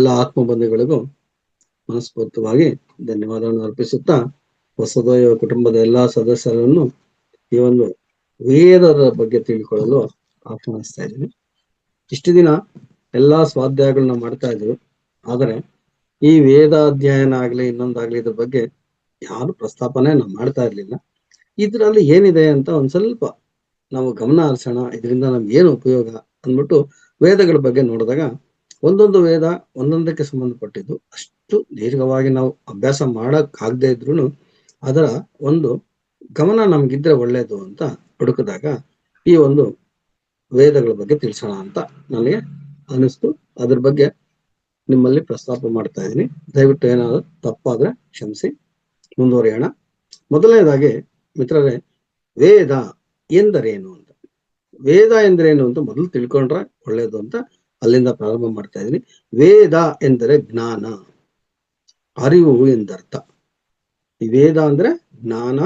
ಎಲ್ಲ ಆತ್ಮಬಂಧುಗಳಿಗೂ ಮನಸ್ಫೂರ್ತಿಯಾಗಿ ಧನ್ಯವಾದಗಳನ್ನು ಅರ್ಪಿಸುತ್ತಾ ಹೊಸದೈವ ಕುಟುಂಬದ ಎಲ್ಲಾ ಸದಸ್ಯರನ್ನು ಈ ಒಂದು ವೇದದ ಬಗ್ಗೆ ತಿಳ್ಕೊಳ್ಳಲು ಆಹ್ವಾನಿಸ್ತಾ ಇದ್ದೀನಿ. ಇಷ್ಟು ದಿನ ಎಲ್ಲಾ ಸ್ವಾಧ್ಯಾಯಗಳನ್ನ ಮಾಡ್ತಾ ಇದ್ವಿ, ಆದರೆ ಈ ವೇದ ಅಧ್ಯಯನ ಆಗ್ಲಿ ಇನ್ನೊಂದಾಗ್ಲಿ ಇದ್ರ ಬಗ್ಗೆ ಯಾರು ಪ್ರಸ್ತಾಪನೆ ನಾವು ಮಾಡ್ತಾ ಇರ್ಲಿಲ್ಲ. ಇದ್ರಲ್ಲಿ ಏನಿದೆ ಅಂತ ಒಂದ್ ಸ್ವಲ್ಪ ನಾವು ಗಮನ ಹರಿಸೋಣ, ಇದರಿಂದ ನಮ್ಗೆ ಏನು ಉಪಯೋಗ ಅಂದ್ಬಿಟ್ಟು ವೇದಗಳ ಬಗ್ಗೆ ನೋಡಿದಾಗ ಒಂದೊಂದು ವೇದ ಒಂದೊಂದಕ್ಕೆ ಸಂಬಂಧಪಟ್ಟಿದ್ದು ಅಷ್ಟು ದೀರ್ಘವಾಗಿ ನಾವು ಅಭ್ಯಾಸ ಮಾಡಕ್ ಆಗದೆ ಇದ್ರು ಅದರ ಒಂದು ಗಮನ ನಮ್ಗಿದ್ರೆ ಒಳ್ಳೇದು ಅಂತ ಹುಡುಕಿದಾಗ ಈ ಒಂದು ವೇದಗಳ ಬಗ್ಗೆ ತಿಳಿಸೋಣ ಅಂತ ನನಗೆ ಅನಿಸ್ತು. ಅದ್ರ ಬಗ್ಗೆ ನಿಮ್ಮಲ್ಲಿ ಪ್ರಸ್ತಾಪ ಮಾಡ್ತಾ ಇದ್ದೀನಿ. ದಯವಿಟ್ಟು ಏನಾದ್ರು ತಪ್ಪಾದ್ರೆ ಕ್ಷಮಿಸಿ. ಮುಂದುವರಿಯೋಣ. ಮೊದಲನೇದಾಗಿ ಮಿತ್ರರೇ, ವೇದ ಎಂದರೇನು ಅಂತ, ವೇದ ಎಂದರೇನು ಅಂತ ಮೊದಲು ತಿಳ್ಕೊಂಡ್ರೆ ಒಳ್ಳೇದು ಅಂತ ಅಲ್ಲಿಂದ ಪ್ರಾರಂಭ ಮಾಡ್ತಾ ಇದ್ದೀನಿ. ವೇದ ಎಂದರೆ ಜ್ಞಾನ, ಅರಿವು ಎಂದರ್ಥ. ಈ ವೇದ ಅಂದ್ರೆ ಜ್ಞಾನ,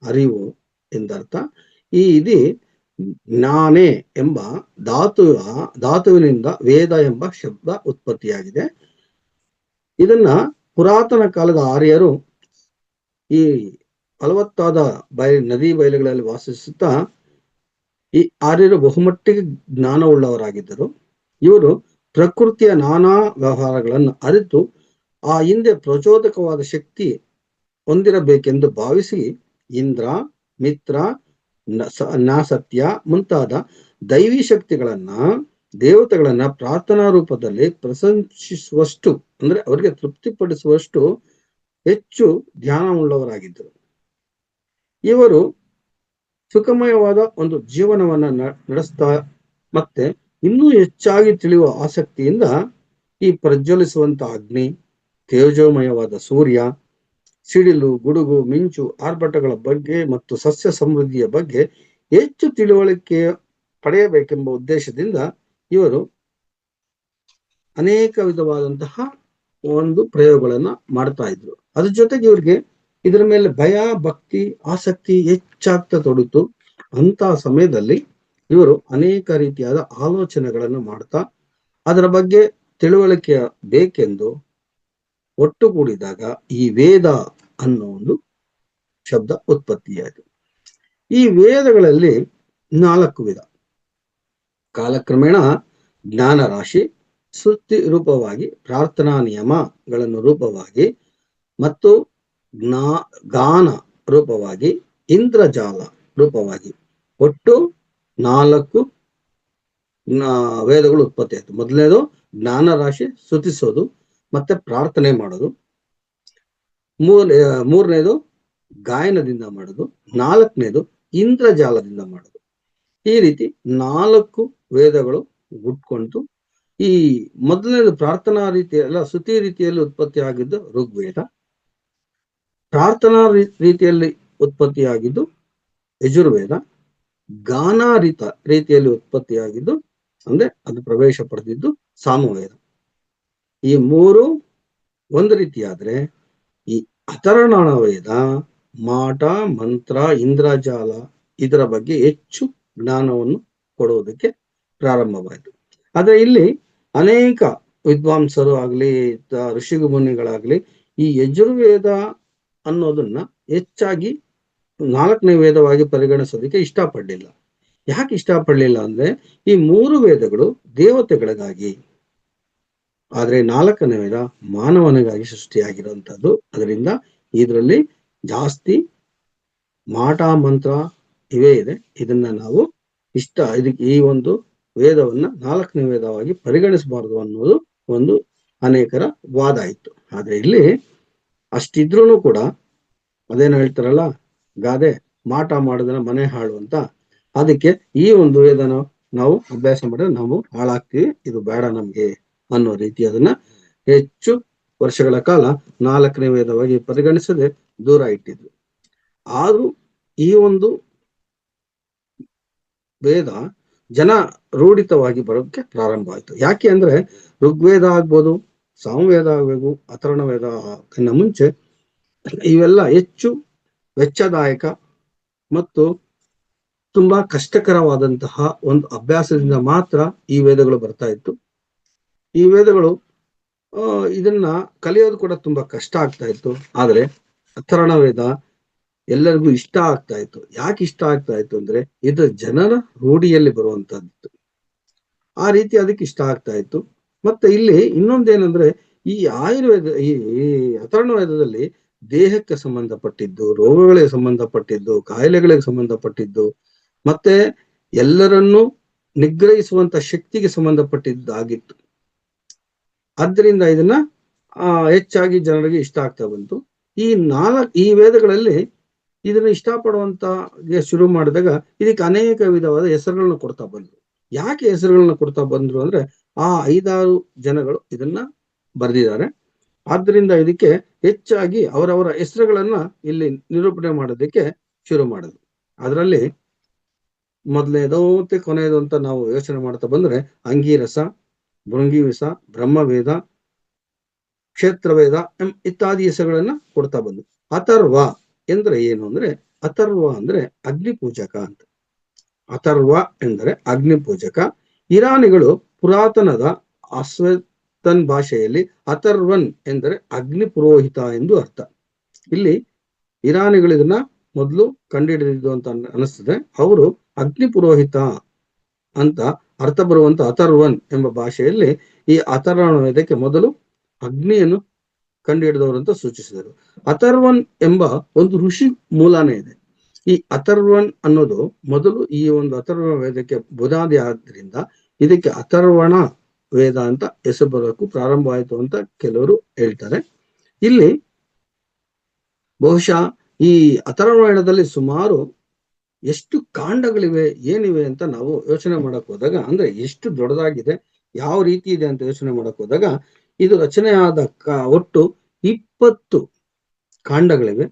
ಅರಿವು ಎಂದರ್ಥ. ಈ ಇದು ಜ್ಞಾನೆ ಎಂಬ ಧಾತುವಿನಿಂದ ವೇದ ಎಂಬ ಶಬ್ದ ಉತ್ಪತ್ತಿಯಾಗಿದೆ. ಇದನ್ನ ಪುರಾತನ ಕಾಲದ ಆರ್ಯರು ಈ ಫಲವತ್ತಾದ ನದಿ ಬಯಲುಗಳಲ್ಲಿ ವಾಸಿಸುತ್ತಾ ಈ ಆರ್ಯರು ಬಹುಮಟ್ಟಿಗೆ ಜ್ಞಾನವುಳ್ಳವರಾಗಿದ್ದರು. ಇವರು ಪ್ರಕೃತಿಯ ನಾನಾ ವ್ಯವಹಾರಗಳನ್ನು ಅರಿತು ಆ ಹಿಂದೆ ಪ್ರಚೋದಕವಾದ ಶಕ್ತಿ ಹೊಂದಿರಬೇಕೆಂದು ಭಾವಿಸಿ ಇಂದ್ರ, ಮಿತ್ರ, ನಾಸತ್ಯ ಮುಂತಾದ ದೈವಿ ಶಕ್ತಿಗಳನ್ನ, ದೇವತೆಗಳನ್ನ ಪ್ರಾರ್ಥನಾ ರೂಪದಲ್ಲಿ ಪ್ರಶಂಸಿಸುವಷ್ಟು ಅಂದ್ರೆ ಅವರಿಗೆ ತೃಪ್ತಿಪಡಿಸುವಷ್ಟು ಹೆಚ್ಚು ಧ್ಯಾನವುಳ್ಳವರಾಗಿದ್ದರು. ಇವರು ಸುಖಮಯವಾದ ಒಂದು ಜೀವನವನ್ನ ನಡೆಸ್ತಾ ಮತ್ತೆ ಇನ್ನೂ ಹೆಚ್ಚಾಗಿ ತಿಳಿಯುವ ಆಸಕ್ತಿಯಿಂದ ಈ ಪ್ರಜ್ವಲಿಸುವಂತ ಅಗ್ನಿ, ತೇಜೋಮಯವಾದ ಸೂರ್ಯ, ಸಿಡಿಲು, ಗುಡುಗು, ಮಿಂಚು, ಆರ್ಭಟಗಳ ಬಗ್ಗೆ ಮತ್ತು ಸಸ್ಯ ಸಮೃದ್ಧಿಯ ಬಗ್ಗೆ ಹೆಚ್ಚು ತಿಳುವಳಿಕೆ ಪಡೆಯಬೇಕೆಂಬ ಉದ್ದೇಶದಿಂದ ಇವರು ಅನೇಕ ವಿಧವಾದಂತಹ ಒಂದು ಪ್ರಯೋಗಗಳನ್ನ ಮಾಡ್ತಾ ಇದ್ರು. ಅದ್ರ ಜೊತೆಗೆ ಇವ್ರಿಗೆ ಇದರ ಮೇಲೆ ಭಯ, ಭಕ್ತಿ, ಆಸಕ್ತಿ ಹೆಚ್ಚಾಗ್ತಾ ತೊಡಿತು. ಅಂತ ಸಮಯದಲ್ಲಿ ಇವರು ಅನೇಕ ರೀತಿಯಾದ ಆಲೋಚನೆಗಳನ್ನು ಮಾಡ್ತಾ ಅದರ ಬಗ್ಗೆ ತಿಳುವಳಿಕೆ ಬೇಕೆಂದು ಒಟ್ಟುಗೂಡಿದಾಗ ಈ ವೇದ ಅನ್ನೋ ಒಂದು ಶಬ್ದ ಉತ್ಪತ್ತಿಯಾಯಿತು. ಈ ವೇದಗಳಲ್ಲಿ 4 ವಿಧ. ಕಾಲಕ್ರಮೇಣ ಜ್ಞಾನ ರಾಶಿ, ಶ್ರುತಿ ರೂಪವಾಗಿ, ಪ್ರಾರ್ಥನಾ ನಿಯಮಗಳನ್ನು ರೂಪವಾಗಿ ಮತ್ತು ಗಾನ ರೂಪವಾಗಿ, ಇಂದ್ರಜಾಲ ರೂಪವಾಗಿ ಒಟ್ಟು 4 ವೇದಗಳು ಉತ್ಪತ್ತಿ ಆಯ್ತು. ಮೊದಲನೇದು ಜ್ಞಾನ ರಾಶಿ, ಶ್ರುತಿಸೋದು ಮತ್ತೆ ಪ್ರಾರ್ಥನೆ ಮಾಡೋದು. ಮೂರನೇದು ಗಾಯನದಿಂದ ಮಾಡೋದು. 4ನೇದು ಇಂದ್ರಜಾಲದಿಂದ ಮಾಡೋದು. ಈ ರೀತಿ 4 ವೇದಗಳು ಹುಟ್ಕೊಂಡು ಈ ಮೊದಲನೇದು ಪ್ರಾರ್ಥನಾ ರೀತಿಯಲ್ಲ ಶ್ರುತಿ ರೀತಿಯಲ್ಲಿ ಉತ್ಪತ್ತಿ ಆಗಿದ್ದು ಋಗ್ವೇದ, ಪ್ರಾರ್ಥನಾ ರೀತಿಯಲ್ಲಿ ಉತ್ಪತ್ತಿಯಾಗಿದ್ದು ಯಜುರ್ವೇದ, ಗಾನಾರಿತ ರೀತಿಯಲ್ಲಿ ಉತ್ಪತ್ತಿಯಾಗಿದ್ದು ಅಂದ್ರೆ ಅದು ಪ್ರವೇಶ ಪಡೆದಿದ್ದು ಸಾಮವೇದ. ಈ 3 ಒಂದು ರೀತಿಯಾದ್ರೆ ಈ ಅಥರ್ವಣ ವೇದ ಮಾಟ, ಮಂತ್ರ, ಇಂದ್ರಜಾಲ ಇದರ ಬಗ್ಗೆ ಹೆಚ್ಚು ಜ್ಞಾನವನ್ನು ಕೊಡುವುದಕ್ಕೆ ಪ್ರಾರಂಭವಾಯಿತು. ಆದ್ರೆ ಇಲ್ಲಿ ಅನೇಕ ವಿದ್ವಾಂಸರು ಆಗ್ಲಿ, ಋಷಿಗು ಮುನಿಗಳಾಗ್ಲಿ ಈ ಯಜುರ್ವೇದ ಅನ್ನೋದನ್ನ ಹೆಚ್ಚಾಗಿ 4ನೇ ವೇದವಾಗಿ ಪರಿಗಣಿಸೋದಕ್ಕೆ ಇಷ್ಟಪಡಲಿಲ್ಲ. ಯಾಕೆ ಇಷ್ಟಪಡಲಿಲ್ಲ ಅಂದ್ರೆ ಈ 3 ವೇದಗಳು ದೇವತೆಗಳಿಗಾಗಿ, ಆದ್ರೆ 4ನೇ ವೇದ ಮಾನವನಿಗಾಗಿ ಸೃಷ್ಟಿಯಾಗಿರುವಂತದ್ದು. ಅದರಿಂದ ಇದರಲ್ಲಿ ಜಾಸ್ತಿ ಮಾಟ, ಮಂತ್ರ ಇವೇ ಇದೆ. ಇದನ್ನ ನಾವು ಇದಕ್ಕೆ ಈ ಒಂದು ವೇದವನ್ನ 4ನೇ ವೇದವಾಗಿ ಪರಿಗಣಿಸಬಾರದು ಅನ್ನೋದು ಒಂದು ಅನೇಕರ ವಾದ ಇತ್ತು. ಆದ್ರೆ ಇಲ್ಲಿ ಅಷ್ಟಿದ್ರೂ ಕೂಡ ಅದೇನು ಹೇಳ್ತಾರಲ್ಲ ಗಾದೆ, ಮಾಟ ಮಾಡಿದ್ರೆ ಮನೆ ಹಾಳು ಅಂತ, ಅದಕ್ಕೆ ಈ ಒಂದು ವೇದನ ನಾವು ಅಭ್ಯಾಸ ಮಾಡಿದ್ರೆ ನಾವು ಹಾಳಾಗ್ತೀವಿ, ಇದು ಬೇಡ ನಮ್ಗೆ ಅನ್ನೋ ರೀತಿ ಅದನ್ನ ಹೆಚ್ಚು ವರ್ಷಗಳ ಕಾಲ 4ನೇ ವೇದವಾಗಿ ಪರಿಗಣಿಸದೆ ದೂರ ಇಟ್ಟಿದ್ರು. ಆದ್ರೂ ಈ ಒಂದು ವೇದ ಜನ ರೂಢಿತವಾಗಿ ಬರೋಕ್ಕೆ ಪ್ರಾರಂಭ ಆಯ್ತು. ಯಾಕೆ ಅಂದ್ರೆ ಋಗ್ವೇದ ಆಗ್ಬೋದು, ಸಾಮವೇದ ಆಗ್ಬೇಕು, ಅಥರ್ವಣ ವೇದಕ್ಕಿಂತ ಮುಂಚೆ ಇವೆಲ್ಲ ಹೆಚ್ಚು ವೆಚ್ಚದಾಯಕ ಮತ್ತು ತುಂಬಾ ಕಷ್ಟಕರವಾದಂತಹ ಒಂದು ಅಭ್ಯಾಸದಿಂದ ಮಾತ್ರ ಈ ವೇದಗಳು ಬರ್ತಾ ಇತ್ತು. ಈ ವೇದಗಳು ಇದನ್ನ ಕಲಿಯೋದು ಕೂಡ ತುಂಬಾ ಕಷ್ಟ ಆಗ್ತಾ ಇತ್ತು. ಆದ್ರೆ ಅಥರ್ವಣ ವೇದ ಎಲ್ಲರಿಗೂ ಇಷ್ಟ ಆಗ್ತಾ ಇತ್ತು. ಯಾಕೆ ಇಷ್ಟ ಆಗ್ತಾ ಇತ್ತು ಅಂದ್ರೆ ಇದು ಜನರ ರೂಢಿಯಲ್ಲಿ ಬರುವಂತದ್ದು, ಆ ರೀತಿ ಅದಕ್ಕೆ ಇಷ್ಟ ಆಗ್ತಾ ಇತ್ತು. ಮತ್ತೆ ಇಲ್ಲಿ ಇನ್ನೊಂದೇನಂದ್ರೆ ಈ ಆಯುರ್ವೇದ ಈ ಅಥರ್ವಣ ವೇದದಲ್ಲಿ ದೇಹಕ್ಕೆ ಸಂಬಂಧಪಟ್ಟಿದ್ದು, ರೋಗಗಳಿಗೆ ಸಂಬಂಧಪಟ್ಟಿದ್ದು, ಕಾಯಿಲೆಗಳಿಗೆ ಸಂಬಂಧಪಟ್ಟಿದ್ದು, ಮತ್ತೆ ಎಲ್ಲರನ್ನೂ ನಿಗ್ರಹಿಸುವಂತ ಶಕ್ತಿಗೆ ಸಂಬಂಧಪಟ್ಟಿದ್ದಾಗಿತ್ತು. ಆದ್ದರಿಂದ ಇದನ್ನ ಹೆಚ್ಚಾಗಿ ಜನರಿಗೆ ಇಷ್ಟ ಆಗ್ತಾ ಬಂತು. ಈ ವೇದಗಳಲ್ಲಿ ಇದನ್ನ ಇಷ್ಟಪಡುವಂತ ಶುರು ಮಾಡಿದಾಗ ಇದಕ್ಕೆ ಅನೇಕ ವಿಧವಾದ ಹೆಸರುಗಳನ್ನ ಕೊಡ್ತಾ ಬಂದ್ರು. ಯಾಕೆ ಹೆಸರುಗಳನ್ನ ಕೊಡ್ತಾ ಬಂದ್ರು ಅಂದ್ರೆ ಆ 5-6 ಜನಗಳು ಇದನ್ನ ಬರೆದಿದ್ದಾರೆ. ಆದ್ದರಿಂದ ಇದಕ್ಕೆ ಹೆಚ್ಚಾಗಿ ಅವರವರ ಹೆಸರುಗಳನ್ನ ಇಲ್ಲಿ ನಿರೂಪಣೆ ಮಾಡೋದಕ್ಕೆ ಶುರು ಮಾಡಿದ್ರು. ಅದರಲ್ಲಿ ಮೊದಲನೇದು ಮತ್ತೆ ಕೊನೆಯದು ಅಂತ ನಾವು ಯೋಚನೆ ಮಾಡ್ತಾ ಬಂದ್ರೆ ಅಂಗೀರಸ, ಭೃಂಗಿವಿಸ, ಬ್ರಹ್ಮವೇದ, ಕ್ಷೇತ್ರವೇದ ಇತ್ಯಾದಿ ಹೆಸರುಗಳನ್ನ ಕೊಡ್ತಾ ಬಂದ್ರು. ಅಥರ್ವ ಎಂದ್ರೆ ಏನು ಅಂದ್ರೆ ಅಥರ್ವ ಅಂದ್ರೆ ಅಗ್ನಿಪೂಜಕ ಅಂತ. ಅಥರ್ವ ಎಂದರೆ ಅಗ್ನಿಪೂಜಕ. ಇರಾನಿಗಳು ಪುರಾತನದ ಅಸ್ವೇತನ್ ಭಾಷೆಯಲ್ಲಿ ಅಥರ್ವನ್ ಎಂದರೆ ಅಗ್ನಿ ಪುರೋಹಿತ ಎಂದು ಅರ್ಥ. ಇಲ್ಲಿ ಇರಾನಿಗಳು ಇದನ್ನ ಮೊದಲು ಕಂಡುಹಿಡಿದಿದ್ದು ಅಂತ ಅನಿಸ್ತದೆ. ಅವರು ಅಗ್ನಿ ಪುರೋಹಿತ ಅಂತ ಅರ್ಥ ಬರುವಂತ ಅಥರ್ವನ್ ಎಂಬ ಭಾಷೆಯಲ್ಲಿ ಈ ಅಥರ್ವಣ ವೇದಕ್ಕೆ ಮೊದಲು ಅಗ್ನಿಯನ್ನು ಕಂಡುಹಿಡಿದವರು ಅಂತ ಸೂಚಿಸಿದರು. ಅಥರ್ವನ್ ಎಂಬ ಒಂದು ಋಷಿ ಮೂಲನೇ ಇದೆ. ಈ ಅಥರ್ವನ್ ಅನ್ನೋದು ಮೊದಲು ಈ ಒಂದು ಅಥರ್ವಣ ವೇದಕ್ಕೆ ಬುನಾದಿ ಆದ್ರಿಂದ ಇದಕ್ಕೆ ಅಥರ್ವಣ ವೇದ ಅಂತ ಹೆಸರು ಬರೋಕ್ಕೂ ಪ್ರಾರಂಭವಾಯಿತು ಅಂತ ಕೆಲವರು ಹೇಳ್ತಾರೆ. ಇಲ್ಲಿ ಬಹುಶಃ ಈ ಅಥರ್ವಣ ವೇದದಲ್ಲಿ ಸುಮಾರು ಎಷ್ಟು ಕಾಂಡಗಳಿವೆ, ಏನಿವೆ ಅಂತ ನಾವು ಯೋಚನೆ ಮಾಡಕ್ ಹೋದಾಗ, ಅಂದ್ರೆ ಎಷ್ಟು ದೊಡ್ಡದಾಗಿದೆ, ಯಾವ ರೀತಿ ಇದೆ ಅಂತ ಯೋಚನೆ ಮಾಡಕ್ ಹೋದಾಗ ಇದು ರಚನೆ ಆದ ಒಟ್ಟು 20 ಕಾಂಡಗಳಿವೆ.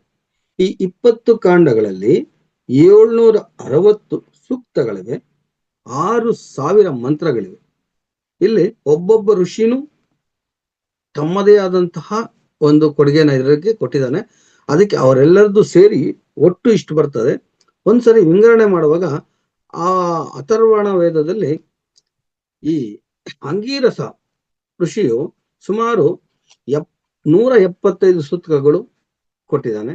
ಈ 20 ಕಾಂಡಗಳಲ್ಲಿ 760 ಸೂಕ್ತಗಳಿವೆ, 6000 ಮಂತ್ರಗಳಿವೆ. ಇಲ್ಲಿ ಒಬ್ಬೊಬ್ಬ ಋಷಿನೂ ತಮ್ಮದೇ ಆದಂತಹ ಒಂದು ಕೊಡುಗೆನ ಇದಕ್ಕೆ ಕೊಟ್ಟಿದ್ದಾನೆ. ಅದಕ್ಕೆ ಅವರೆಲ್ಲರದ್ದು ಸೇರಿ ಒಟ್ಟು ಇಷ್ಟು ಬರ್ತದೆ. ಒಂದ್ಸರಿ ವಿಂಗಡಣೆ ಮಾಡುವಾಗ ಆ ಅಥರ್ವಣ ವೇದದಲ್ಲಿ ಈ ಅಂಗೀರಸ ಋಷಿಯು ಸುಮಾರು 175 ಸೂಕ್ತಗಳು ಕೊಟ್ಟಿದ್ದಾನೆ.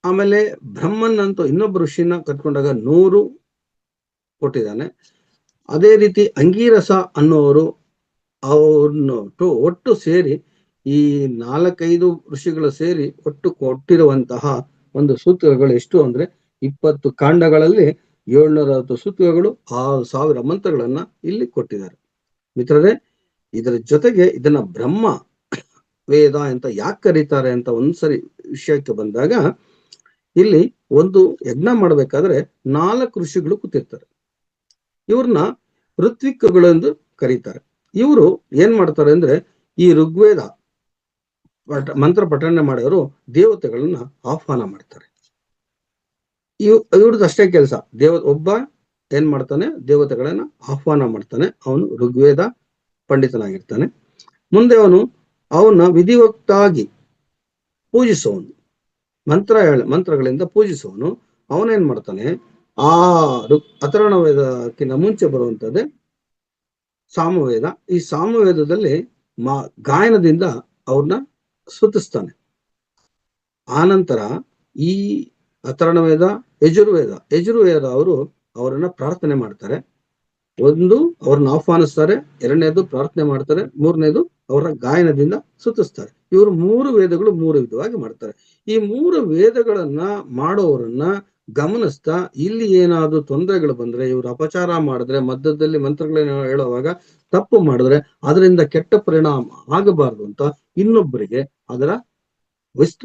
ಆಮೇಲೆ ಬ್ರಹ್ಮನ್ ಅಂತೂ ಇನ್ನೊಬ್ಬ ಋಷಿನ ಕಟ್ಕೊಂಡಾಗ 100 ಕೊಟ್ಟಿದ್ದಾನೆ. ಅದೇ ರೀತಿ ಅಂಗೀರಸ ಅನ್ನೋರು ಅವ್ರನ್ನು ಒಟ್ಟು ಸೇರಿ ಈ 4-5 ಋಷಿಗಳು ಸೇರಿ ಒಟ್ಟು ಕೊಟ್ಟಿರುವಂತಹ ಒಂದು ಸೂತ್ರಗಳು ಎಷ್ಟು ಅಂದ್ರೆ 20 ಕಾಂಡಗಳಲ್ಲಿ 760 ಸೂತ್ರಗಳು, 6000 ಮಂತ್ರಗಳನ್ನ ಇಲ್ಲಿ ಕೊಟ್ಟಿದ್ದಾರೆ. ಮಿತ್ರರೇ, ಇದರ ಜೊತೆಗೆ ಇದನ್ನ ಬ್ರಹ್ಮ ವೇದ ಅಂತ ಯಾಕೆ ಕರೀತಾರೆ ಅಂತ ಒಂದ್ಸರಿ ವಿಷಯಕ್ಕೆ ಬಂದಾಗ, ಇಲ್ಲಿ ಒಂದು ಯಜ್ಞ ಮಾಡ್ಬೇಕಾದ್ರೆ 4 ಋಷಿಗಳು ಕೂತಿರ್ತಾರೆ. ಇವ್ರನ್ನ ಋತ್ವಿಕ್ಗಳು ಎಂದು ಕರೀತಾರೆ. ಇವರು ಏನ್ ಮಾಡ್ತಾರೆ ಅಂದ್ರೆ ಈ ಋಗ್ವೇದ ಮಂತ್ರ ಪಠಣೆ ಮಾಡೋರು ದೇವತೆಗಳನ್ನ ಆಹ್ವಾನ ಮಾಡ್ತಾರೆ. ಇವ್ರದ್ದು ಅಷ್ಟೇ ಕೆಲಸ. ಒಬ್ಬ ಏನ್ ಮಾಡ್ತಾನೆ, ದೇವತೆಗಳನ್ನ ಆಹ್ವಾನ ಮಾಡ್ತಾನೆ. ಅವನು ಋಗ್ವೇದ ಪಂಡಿತನಾಗಿರ್ತಾನೆ. ಮುಂದೆ ಅವನ್ನ ವಿಧಿವತ್ತಾಗಿ ಪೂಜಿಸುವವನು, ಮಂತ್ರಗಳಿಂದ ಪೂಜಿಸುವವನು. ಅವನೇನ್ ಮಾಡ್ತಾನೆ, ಆ ಅಥರ್ವಣ ವೇದಕ್ಕಿಂತ ಮುಂಚೆ ಬರುವಂತದ್ದೇ ಸಾಮವೇದ. ಈ ಸಾಮವೇದದಲ್ಲಿ ಗಾಯನದಿಂದ ಅವ್ರನ್ನ ಸ್ತುತಿಸ್ತಾನೆ. ಆನಂತರ ಈ ಅಥರ್ವಣ ವೇದ, ಯಜುರ್ವೇದ ಅವರನ್ನ ಪ್ರಾರ್ಥನೆ ಮಾಡ್ತಾರೆ. ಒಂದು ಅವ್ರನ್ನ ಆಹ್ವಾನಿಸ್ತಾರೆ, ಎರಡನೇದು ಪ್ರಾರ್ಥನೆ ಮಾಡ್ತಾರೆ, ಮೂರನೇದು ಅವರ ಗಾಯನದಿಂದ ಸ್ತುತಿಸ್ತಾರೆ. ಇವರು 3 ವೇದಗಳು 3 ವಿಧವಾಗಿ ಮಾಡ್ತಾರೆ. ಈ 3 ವೇದಗಳನ್ನ ಮಾಡೋರನ್ನ ಗಮನಿಸ್ತಾ ಇಲ್ಲಿ ಏನಾದ್ರು ತೊಂದರೆಗಳು ಬಂದ್ರೆ, ಇವರು ಅಪಚಾರ ಮಾಡಿದ್ರೆ, ಮಧ್ಯದಲ್ಲಿ ಮಂತ್ರಗಳನ್ನ ಹೇಳುವಾಗ ತಪ್ಪು ಮಾಡಿದ್ರೆ ಅದರಿಂದ ಕೆಟ್ಟ ಪರಿಣಾಮ ಆಗಬಾರ್ದು ಅಂತ ಇನ್ನೊಬ್ಬರಿಗೆ ಅದರ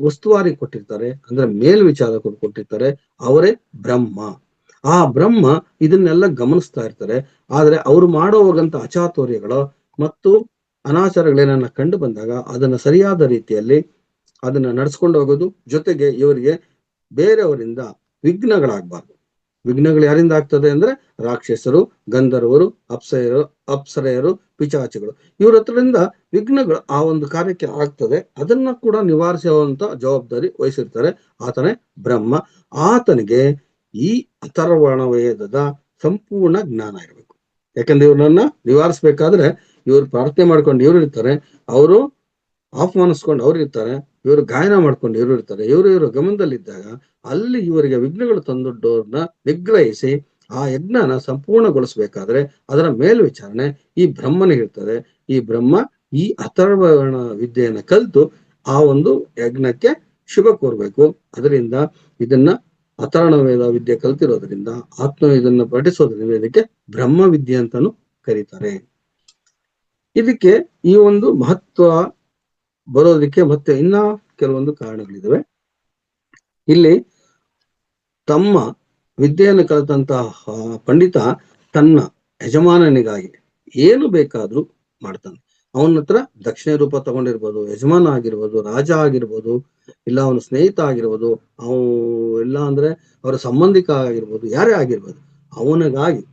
ಉಸ್ತುವಾರಿ ಕೊಟ್ಟಿರ್ತಾರೆ, ಅಂದ್ರೆ ಮೇಲ್ವಿಚಾರಕರು ಕೊಟ್ಟಿರ್ತಾರೆ. ಅವರೇ ಬ್ರಹ್ಮ. ಆ ಬ್ರಹ್ಮ ಇದನ್ನೆಲ್ಲ ಗಮನಿಸ್ತಾ ಇರ್ತಾರೆ. ಆದ್ರೆ ಅವ್ರು ಮಾಡೋವಾಗಂತ ಅಚಾತುರ್ಯಗಳು ಮತ್ತು ಅನಾಚಾರಗಳೇನನ್ನ ಕಂಡು ಬಂದಾಗ ಅದನ್ನ ಸರಿಯಾದ ರೀತಿಯಲ್ಲಿ ಅದನ್ನ ನಡ್ಸ್ಕೊಂಡು ಹೋಗೋದು, ಜೊತೆಗೆ ಇವರಿಗೆ ಬೇರೆಯವರಿಂದ ವಿಘ್ನಗಳಾಗಬಾರ್ದು. ವಿಘ್ನಗಳು ಯಾರಿಂದ ಆಗ್ತದೆ ಅಂದ್ರೆ ರಾಕ್ಷಸರು, ಗಂಧರ್ವರು, ಅಪ್ಸರೆಯರು, ಪಿಚಾಚಿಗಳು, ಇವ್ರ ಹತ್ರದಿಂದ ವಿಘ್ನಗಳು ಆ ಒಂದು ಕಾರ್ಯಕ್ಕೆ ಆಗ್ತದೆ. ಅದನ್ನ ಕೂಡ ನಿವಾರಿಸುವಂತ ಜವಾಬ್ದಾರಿ ವಹಿಸಿರ್ತಾರೆ. ಆತನೇ ಬ್ರಹ್ಮ. ಆತನಿಗೆ ಈ ಅಥರ್ವಣ ವೇದದ ಸಂಪೂರ್ಣ ಜ್ಞಾನ ಇರಬೇಕು. ಯಾಕಂದ್ರೆ ಇವ್ರನ್ನ ನಿವಾರಿಸ್ಬೇಕಾದ್ರೆ ಇವ್ರು ಪ್ರಾರ್ಥನೆ ಮಾಡ್ಕೊಂಡು ಇವ್ರು ಇರ್ತಾರೆ, ಅವರು ಆಹ್ವಾನಿಸ್ಕೊಂಡು ಅವ್ರು ಇರ್ತಾರೆ, ಇವರು ಗಾಯನ ಮಾಡ್ಕೊಂಡು ಇವರು ಇರ್ತಾರೆ. ಇವರು ಗಮನದಲ್ಲಿದ್ದಾಗ ಅಲ್ಲಿ ಇವರಿಗೆ ವಿಘ್ನಗಳು ತಂದೊಡ್ಡವ್ರನ್ನ ನಿಗ್ರಹಿಸಿ ಆ ಯಜ್ಞನ ಸಂಪೂರ್ಣಗೊಳಿಸ್ಬೇಕಾದ್ರೆ ಅದರ ಮೇಲ್ವಿಚಾರಣೆ ಈ ಬ್ರಹ್ಮನಿಗಿರ್ತದೆ. ಈ ಬ್ರಹ್ಮ ಈ ಅಥರ್ವಣ ವಿದ್ಯೆಯನ್ನ ಕಲಿತು ಆ ಒಂದು ಯಜ್ಞಕ್ಕೆ ಶುಭ ಕೋರ್ಬೇಕು. ಅದರಿಂದ ಇದನ್ನ ಅಥರ್ಣ ವೇದ ವಿದ್ಯೆ ಕಲ್ತಿರೋದ್ರಿಂದ ಆತ್ಮ ಇದನ್ನ ಪಠಿಸೋದ್ರಿಂದ ಇದಕ್ಕೆ ಬ್ರಹ್ಮ ವಿದ್ಯೆ ಅಂತಾನು ಕರೀತಾರೆ. ಇದಕ್ಕೆ ಈ ಒಂದು ಮಹತ್ವ ಬರೋದಕ್ಕೆ ಮತ್ತೆ ಇನ್ನ ಕೆಲವೊಂದು ಕಾರಣಗಳಿದಾವೆ. ಇಲ್ಲಿ ತಮ್ಮ ವಿದ್ಯೆಯನ್ನು ಕಲಿತಂತಹ ಪಂಡಿತ ತನ್ನ ಯಜಮಾನನಿಗಾಗಿ ಏನು ಬೇಕಾದ್ರೂ ಮಾಡ್ತಾನೆ. ಅವನ ಹತ್ರ ದಕ್ಷಿಣ ರೂಪ ತಗೊಂಡಿರ್ಬೋದು, ಯಜಮಾನ ಆಗಿರ್ಬೋದು, ರಾಜ ಆಗಿರ್ಬೋದು, ಇಲ್ಲ ಅವನ ಸ್ನೇಹಿತ ಆಗಿರ್ಬೋದು, ಇಲ್ಲ ಅಂದ್ರೆ ಅವರ ಸಂಬಂಧಿಕ ಆಗಿರ್ಬೋದು, ಯಾರೇ ಆಗಿರ್ಬೋದು, ಅವನಿಗಾಗಿ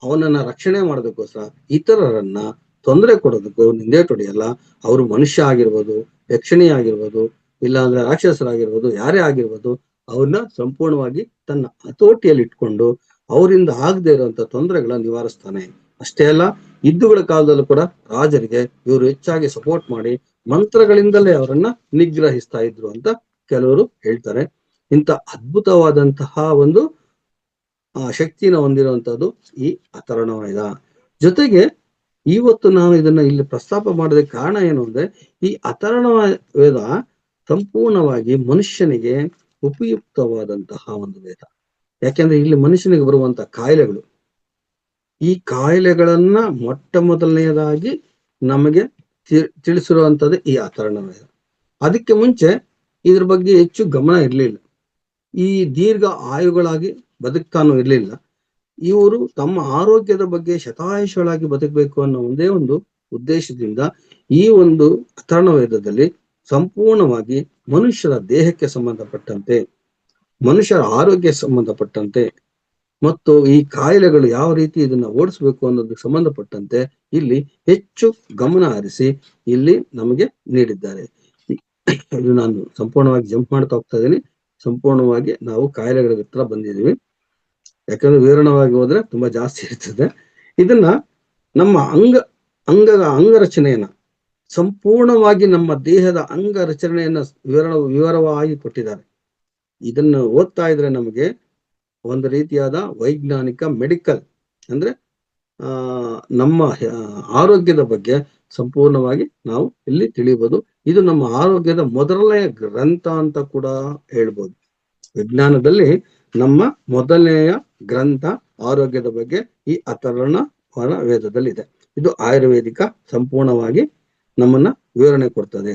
ಅವನನ್ನ ರಕ್ಷಣೆ ಮಾಡೋದಕ್ಕೋಸ್ಕರ ಇತರರನ್ನ ತೊಂದರೆ ಕೊಡೋದಕ್ಕೂ ನಿಂದೆ ತೊಡೆಯಲ್ಲ. ಅವರು ಮನುಷ್ಯ ಆಗಿರ್ಬೋದು, ಯಕ್ಷಿಣಿ ಆಗಿರ್ಬೋದು, ಇಲ್ಲ ಅಂದ್ರೆ ರಾಕ್ಷಸರಾಗಿರ್ಬೋದು, ಯಾರೇ ಆಗಿರ್ಬೋದು, ಅವ್ರನ್ನ ಸಂಪೂರ್ಣವಾಗಿ ತನ್ನ ಹತೋಟಿಯಲ್ಲಿ ಇಟ್ಕೊಂಡು ಅವರಿಂದ ಆಗದೆ ಇರುವಂತ ತೊಂದರೆಗಳನ್ನ ನಿವಾರಿಸ್ತಾನೆ. ಅಷ್ಟೇ ಅಲ್ಲ, ಯುದ್ಧಗಳ ಕಾಲದಲ್ಲೂ ಕೂಡ ರಾಜರಿಗೆ ಇವರು ಹೆಚ್ಚಾಗಿ ಸಪೋರ್ಟ್ ಮಾಡಿ ಮಂತ್ರಗಳಿಂದಲೇ ಅವರನ್ನ ನಿಗ್ರಹಿಸ್ತಾ ಇದ್ರು ಅಂತ ಕೆಲವರು ಹೇಳ್ತಾರೆ. ಇಂಥ ಅದ್ಭುತವಾದಂತಹ ಒಂದು ಶಕ್ತಿನ ಹೊಂದಿರುವಂತದ್ದು ಈ ಅಥರ್ವಣ ವೇದ. ಜೊತೆಗೆ ಇವತ್ತು ನಾವು ಇದನ್ನ ಇಲ್ಲಿ ಪ್ರಸ್ತಾಪ ಮಾಡೋದಕ್ಕೆ ಕಾರಣ ಏನು ಅಂದ್ರೆ, ಈ ಅಥರ್ವಣ ವೇದ ಸಂಪೂರ್ಣವಾಗಿ ಮನುಷ್ಯನಿಗೆ ಉಪಯುಕ್ತವಾದಂತಹ ಒಂದು ವೇದ. ಯಾಕೆಂದ್ರೆ ಇಲ್ಲಿ ಮನುಷ್ಯನಿಗೆ ಬರುವಂತ ಕಾಯಿಲೆಗಳು, ಈ ಕಾಯಿಲೆಗಳನ್ನ ಮೊಟ್ಟ ಮೊದಲನೆಯದಾಗಿ ನಮಗೆ ತಿಳಿಸಿರುವಂತದ್ದು ಈ ಅಥರ್ವಣ ವೇದ. ಅದಕ್ಕೆ ಮುಂಚೆ ಇದ್ರ ಬಗ್ಗೆ ಹೆಚ್ಚು ಗಮನ ಇರಲಿಲ್ಲ. ಈ ದೀರ್ಘ ಆಯುಗಳಾಗಿ ಬದುಕ್ತಾನು ಇರ್ಲಿಲ್ಲ. ಇವರು ತಮ್ಮ ಆರೋಗ್ಯದ ಬಗ್ಗೆ ಶತಾಯುಷಗಳಾಗಿ ಬದುಕಬೇಕು ಅನ್ನೋ ಒಂದೇ ಒಂದು ಉದ್ದೇಶದಿಂದ ಈ ಒಂದು ಅಥರ್ವಣ ವೇದದಲ್ಲಿ ಸಂಪೂರ್ಣವಾಗಿ ಮನುಷ್ಯರ ದೇಹಕ್ಕೆ ಸಂಬಂಧಪಟ್ಟಂತೆ, ಮನುಷ್ಯರ ಆರೋಗ್ಯ ಸಂಬಂಧಪಟ್ಟಂತೆ ಮತ್ತು ಈ ಕಾಯಿಲೆಗಳು ಯಾವ ರೀತಿ ಇದನ್ನ ಓಡಿಸ್ಬೇಕು ಅನ್ನೋದಕ್ಕೆ ಸಂಬಂಧಪಟ್ಟಂತೆ ಇಲ್ಲಿ ಹೆಚ್ಚು ಗಮನ ಹರಿಸಿ ಇಲ್ಲಿ ನಮಗೆ ನೀಡಿದ್ದಾರೆ. ಇದು ನಾನು ಸಂಪೂರ್ಣವಾಗಿ ಜಂಪ್ ಮಾಡ್ತಾ ಹೋಗ್ತಾ ಇದ್ದೀನಿ. ಸಂಪೂರ್ಣವಾಗಿ ನಾವು ಕಾಯಿಲೆಗಳ ಹತ್ರ ಬಂದಿದ್ದೀವಿ. ಯಾಕಂದ್ರೆ ವಿವರಣವಾಗಿ ಹೋದ್ರೆ ತುಂಬಾ ಜಾಸ್ತಿ ಇರ್ತದೆ. ಇದನ್ನ ನಮ್ಮ ಅಂಗರಚನೆಯನ್ನ ಸಂಪೂರ್ಣವಾಗಿ ನಮ್ಮ ದೇಹದ ಅಂಗರಚನೆಯನ್ನ ವಿವರವಾಗಿ ಕೊಟ್ಟಿದ್ದಾರೆ. ಇದನ್ನ ಓದ್ತಾ ಇದ್ರೆ ನಮಗೆ ಒಂದು ರೀತಿಯಾದ ವೈಜ್ಞಾನಿಕ ಮೆಡಿಕಲ್ ಅಂದ್ರೆ ನಮ್ಮ ಆರೋಗ್ಯದ ಬಗ್ಗೆ ಸಂಪೂರ್ಣವಾಗಿ ನಾವು ಇಲ್ಲಿ ತಿಳಿಬಹುದು. ಇದು ನಮ್ಮ ಆರೋಗ್ಯದ ಮೊದಲನೆಯ ಗ್ರಂಥ ಅಂತ ಕೂಡ ಹೇಳ್ಬೋದು. ವಿಜ್ಞಾನದಲ್ಲಿ ನಮ್ಮ ಮೊದಲನೆಯ ಗ್ರಂಥ ಆರೋಗ್ಯದ ಬಗ್ಗೆ ಈ ಅಥರ್ವಣ ವೇದದಲ್ಲಿದೆ. ಇದು ಆಯುರ್ವೇದಿಕ ಸಂಪೂರ್ಣವಾಗಿ ನಮ್ಮನ್ನ ವಿವರಣೆ ಕೊಡ್ತದೆ.